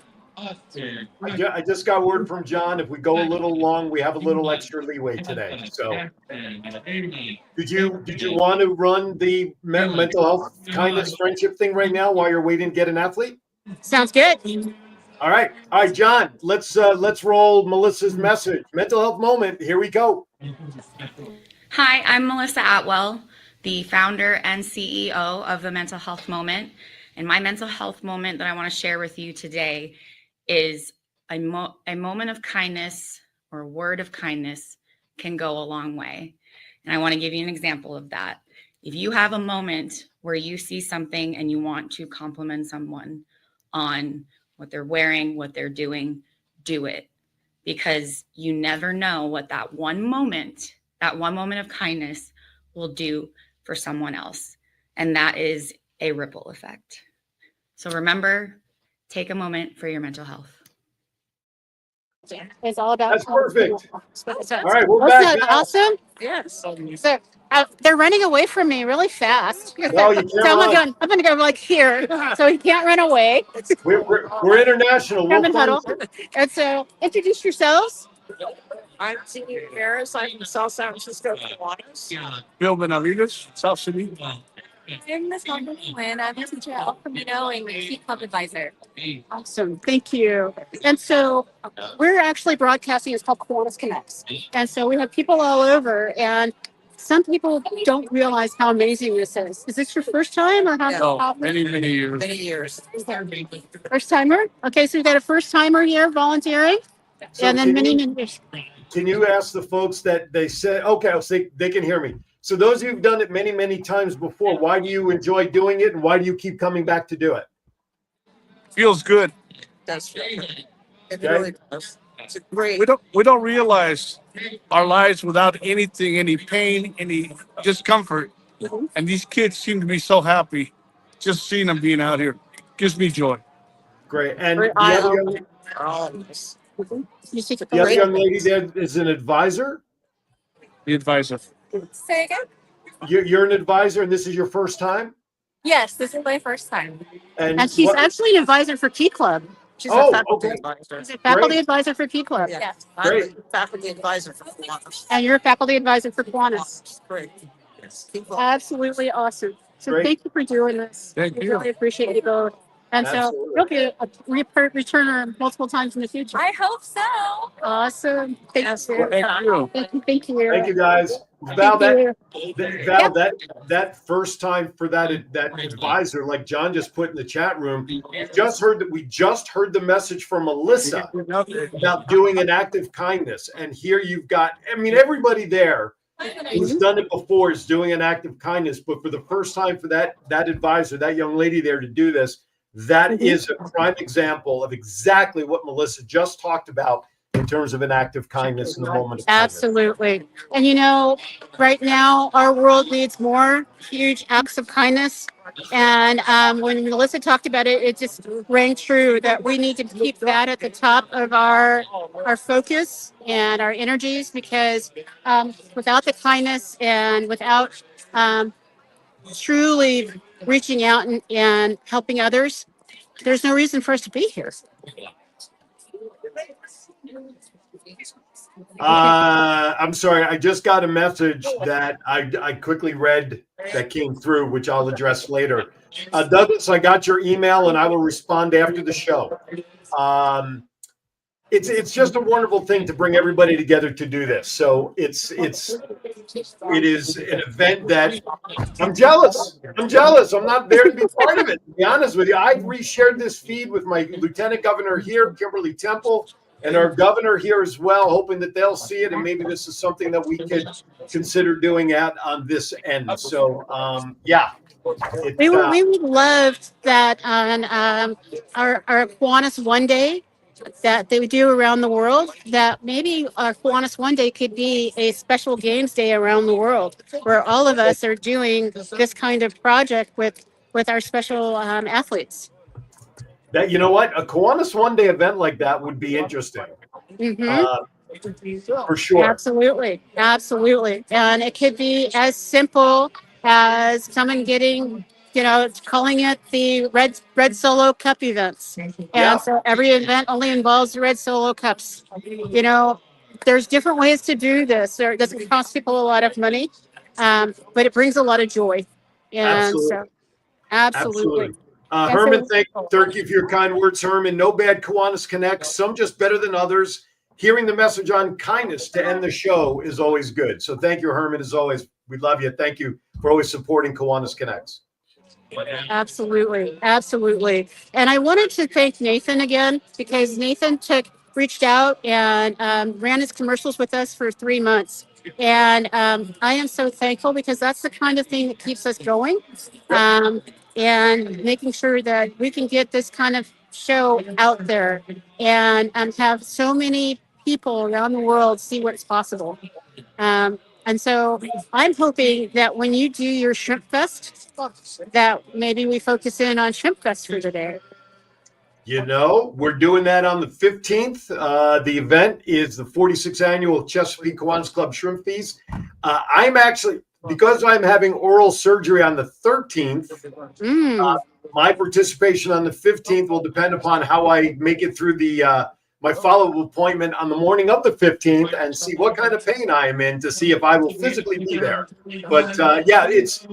I just got word from John. If we go a little long, we have a little extra leeway today. So, did you want to run the mental health kindness friendship thing right now while you're waiting to get an athlete? Sounds good. All right, John. Let's roll Melissa's message. Mental health moment. Here we go. Hi, I'm Melissa Atwell, the founder and CEO of the Mental Health Moment. And my mental health moment that I want to share with you today is a moment of kindness or a word of kindness can go a long way. And I want to give you an example of that. If you have a moment where you see something and you want to compliment someone on what they're wearing, what they're doing, do it. Because you never know what that one moment of kindness will do for someone else. And that is a ripple effect. So remember, take a moment for your mental health. It's all about. That's perfect. All right, we're back now. Awesome. Yes. So they're running away from me really fast. No, you can't So run. I'm gonna go like here, so he can't run away. We're international. We'll Kevin find Huddle. And so introduce yourselves. I'm Senior Harris. I'm from South San Francisco, Kiwanis. Bill Benavides, South City. I'm Miss Company when I'm a teacher at El Camino and Key Club advisor. Awesome. Thank you. And so we're actually broadcasting. It's called Kiwanis Connects. And so we have people all over, and some people don't realize how amazing this is. Is this your first time or how? No, many years. Many years. First timer? Okay, so we've got a first timer here volunteering. So and then many years. Can you ask the folks that they said, okay, I'll say they can hear me. So those of you who've done it many, many times before, why do you enjoy doing it and why do you keep coming back to do it? Feels good. That's feel good. It Okay. really does. It's a great. We don't realize our lives without anything, any pain, any discomfort. And these kids seem to be so happy. Just seeing them being out here gives me joy. Great. And Great. the other young lady there is an advisor. The advisor. Say again? You're an advisor and this is your first time? Yes, this is my first time. And she's actually an advisor for Key Club. She's Oh, a faculty okay. advisor. She's a faculty Great. advisor for Key Club. Yeah. Yes. I'm Great. the faculty advisor for Kiwanis. And you're a faculty advisor for Kiwanis. Great. Yes. Keep up. Absolutely awesome. So Great. thank you for doing this. Thank We you. really appreciate you both. And so Absolutely. you'll be a returner multiple times in the future. I hope so. Awesome. Thank you. Thank you. Thank you. Thank you. Thank you, guys. Val, Thank you. Val, that first time for that advisor, like John just put in the chat room, we just heard the message from Melissa about doing an act of kindness. And here you've got, I mean, everybody there who's done it before is doing an act of kindness, but for the first time for that advisor, that young lady there to do this, that is a prime example of exactly what Melissa just talked about in terms of an act of kindness in the moment of kindness. Absolutely. And you know, right now our world needs more huge acts of kindness. And when Melissa talked about it, it just rang true that we need to keep that at the top of our focus and our energies, because without the kindness and without truly reaching out and helping others, there's no reason for us to be here. I'm sorry. I just got a message that I quickly read that came through, which I'll address later. Douglas, I got your email and I will respond after the show. It's just a wonderful thing to bring everybody together to do this. So it is an event that I'm jealous. I'm not there to be part of it, to be honest with you. I've reshared this feed with my Lieutenant Governor here, Kimberly Temple, and our governor here as well, hoping that they'll see it. And maybe this is something that we could consider doing on this end. So, yeah. We would love that on our Kiwanis One Day that they would do around the world, that maybe our Kiwanis One Day could be a special games day around the world where all of us are doing this kind of project with our special athletes. That, you know what, a Kiwanis One Day event like that would be interesting. For sure. Absolutely. And it could be as simple as someone getting, calling it the Red Solo Cup events. And so every event only involves the Red Solo Cups. There's different ways to do this. It doesn't cost people a lot of money, but it brings a lot of joy. And absolutely. Herman, thank you for your kind words, Herman. No bad Kiwanis Connects, some just better than others. Hearing the message on kindness to end the show is always good. So thank you, Herman, as always. We love you. Thank you for always supporting Kiwanis Connects. Absolutely. And I wanted to thank Nathan again, because Nathan reached out and ran his commercials with us for 3 months. And I am so thankful, because that's the kind of thing that keeps us going, and making sure that we can get this kind of show out there and have so many people around the world see what's possible. And so I'm hoping that when you do your Shrimp Fest, that maybe we focus in on Shrimp Fest for today. We're doing that on the 15th. The event is the 46th annual Chesapeake Kiwanis Club Shrimp Feast. I'm actually, because I'm having oral surgery on the 13th, my participation on the 15th will depend upon how I make it through my follow-up appointment on the morning of the 15th and see what kind of pain I am in to see if I will physically be there. But it's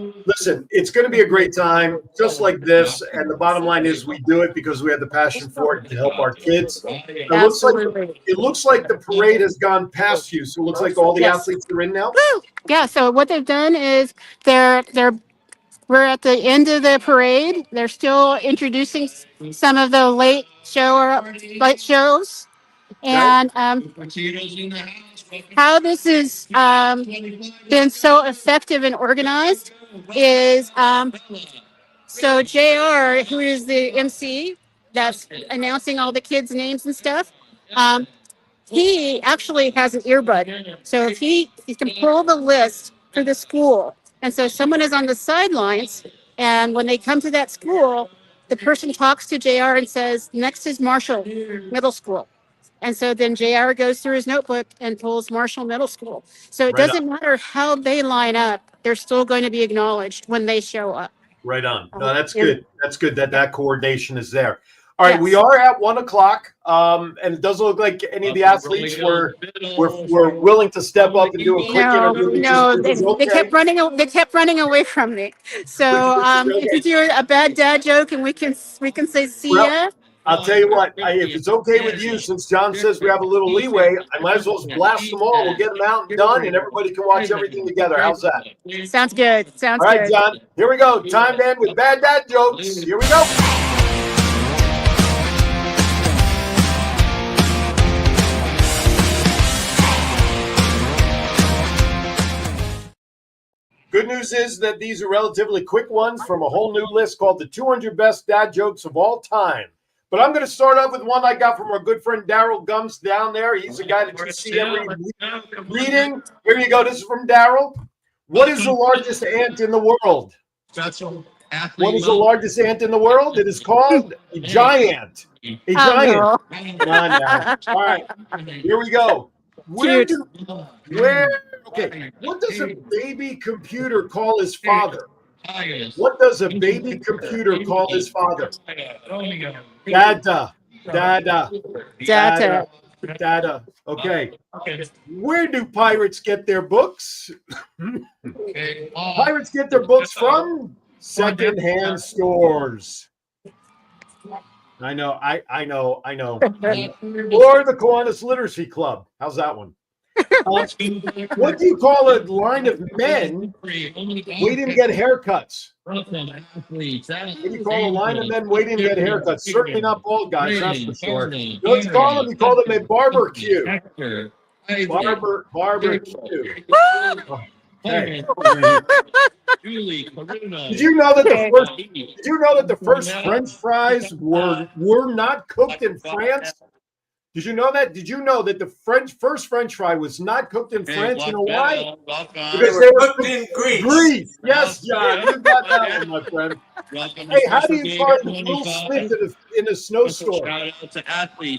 going to be a great time, just like this. And the bottom line is we do it because we have the passion for it to help our kids. It looks like the parade has gone past you. So it looks like all the athletes are in now. Woo! Yeah. So what they've done is we're at the end of the parade. They're still introducing some of the late shows. And how this has been so effective and organized is so JR, who is the MC that's announcing all the kids' names and stuff, he actually has an earbud. So if he can pull the list for the school. And so someone is on the sidelines, and when they come to that school, the person talks to JR and says, next is Marshall Middle School. And so then JR goes through his notebook and pulls Marshall Middle School. So it doesn't matter how they line up, they're still going to be acknowledged when they show up. Right on. No, that's good. That's good that coordination is there. All right, Yes. we are at 1:00, and it doesn't look like any of the athletes were willing to step up and do a quick No, interview, no, which is they okay. kept running. They kept running away from me. So if you do a bad dad joke, and we can say see Well, ya. I'll tell you what, if it's okay with you, since John says we have a little leeway, I might as well just blast them all. We'll get them out and done, and everybody can watch everything together. How's that? Sounds good. Sounds All right, good. John, here we go. Time to end with bad dad jokes. Here we go. Good news is that these are relatively quick ones from a whole new list called the 200 Best Dad Jokes of All Time. But I'm going to start off with one I got from our good friend Daryl Gums down there. He's a guy that you see every reading. Here you go. This is from Daryl. What is the largest ant in the world? What is the largest ant in the world? It is called a giant. A giant. No. Come on now. All right. Here we go. Where? Okay. What does a baby computer call his father? What does a baby computer call his father? Dada. Dada. Data. Dada. Okay. Where do pirates get their books? Pirates get their books from secondhand stores. I know. I know. Or the Kiwanis Literacy Club. How's that one? What do you call a line of men waiting to get haircuts? What do you call a line of men waiting to get haircuts? Certainly not bald guys, that's for sure. You know what you call them? You call them a barbecue. Barbecue. Hey. Did you know that the first French fries were not cooked in France? Did you know that? Did you know that the first French fry was not cooked in France? You know why? Because they were cooked in Greece. Yes, John, you got that one, my friend. Hey, how do you find Will Smith in a snowstorm? How do you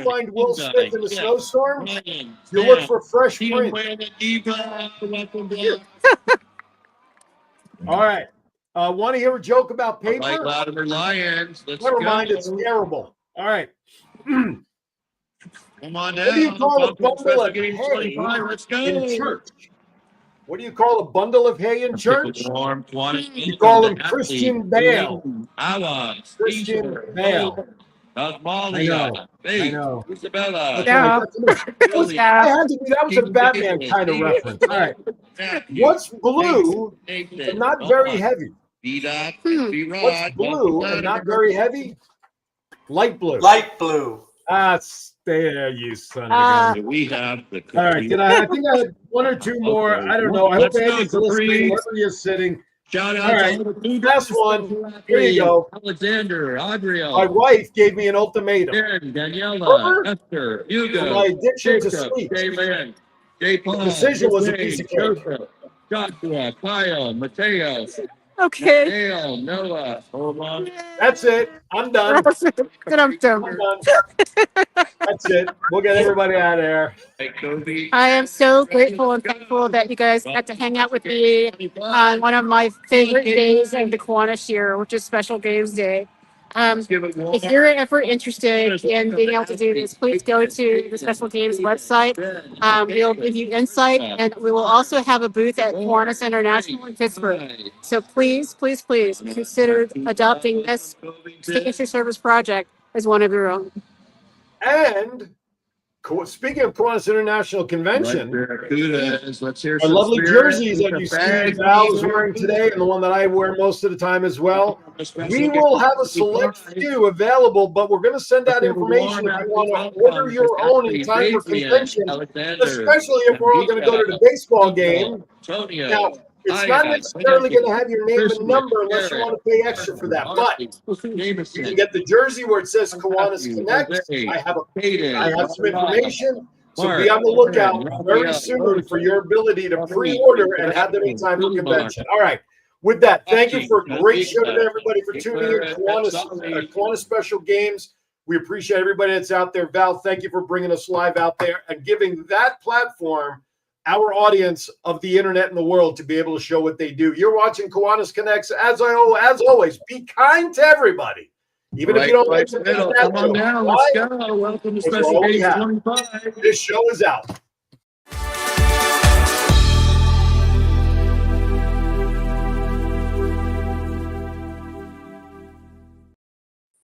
find Will Smith in a snowstorm? You look for Fresh Prince. All right. Want to hear a joke about paper? Never mind, it's terrible. All right. Come on What do you call a bundle of hay in church? What do you call a bundle of hay in church? You call him Christian Bale. Christian Bale. I know. Isabella. Okay, that was a Batman kind of reference. All right. What's blue and not very heavy? What's blue and not very heavy? Light blue. Light blue. There, you son of a gun. We have the. All right, I think I had one or two more. I don't know. I hope Andy's listening, wherever you're sitting. Shout out. All right, last one. Here you go. Alexander, Adriel. My wife gave me an ultimatum. Karen, Daniela, Esther, Hugo. My addiction to Jacob, sleep. Jay Lynn, Jay Paul, The decision was a piece of cake. Joseph, Joshua, Kyle, Mateo. Okay. Dale, Noah, hold on. That's it. I'm done. Then I'm done. That's it. We'll get everybody out of there. I am so grateful and thankful that you guys got to hang out with me on one of my favorite days of the Kiwanis year, which is Special Games Day. If you're ever interested in being able to do this, please go to the Special Games website. We'll give you insight, and we will also have a booth at Kiwanis International in Pittsburgh. So please consider adopting this signature service project as one of your own. And speaking of Kiwanis International Convention, Let's hear our some lovely spirit jerseys with that the you see bag. Val is wearing today, and the one that I wear most of the time as well. We will have a select few available, but we're going to send out information if you want to order your own in time for convention, especially if we're all going to go to the baseball game. Now, it's not necessarily going to have your name and number unless you want to pay extra for that. But you can get the jersey where it says Kiwanis Connects. I have some information. So be on the lookout very soon for your ability to pre-order and have them in time for convention. All right. With that, thank you for a great show today, everybody, for tuning in to Kiwanis Special Games. We appreciate everybody that's out there. Val, thank you for bringing us live out there and giving that platform our audience of the internet and the world to be able to show what they do. You're watching Kiwanis Connects. As always, be kind to everybody. Even if you don't like Come on down. Let's go. Welcome to Because we're Special already Games out. 25. This show is out.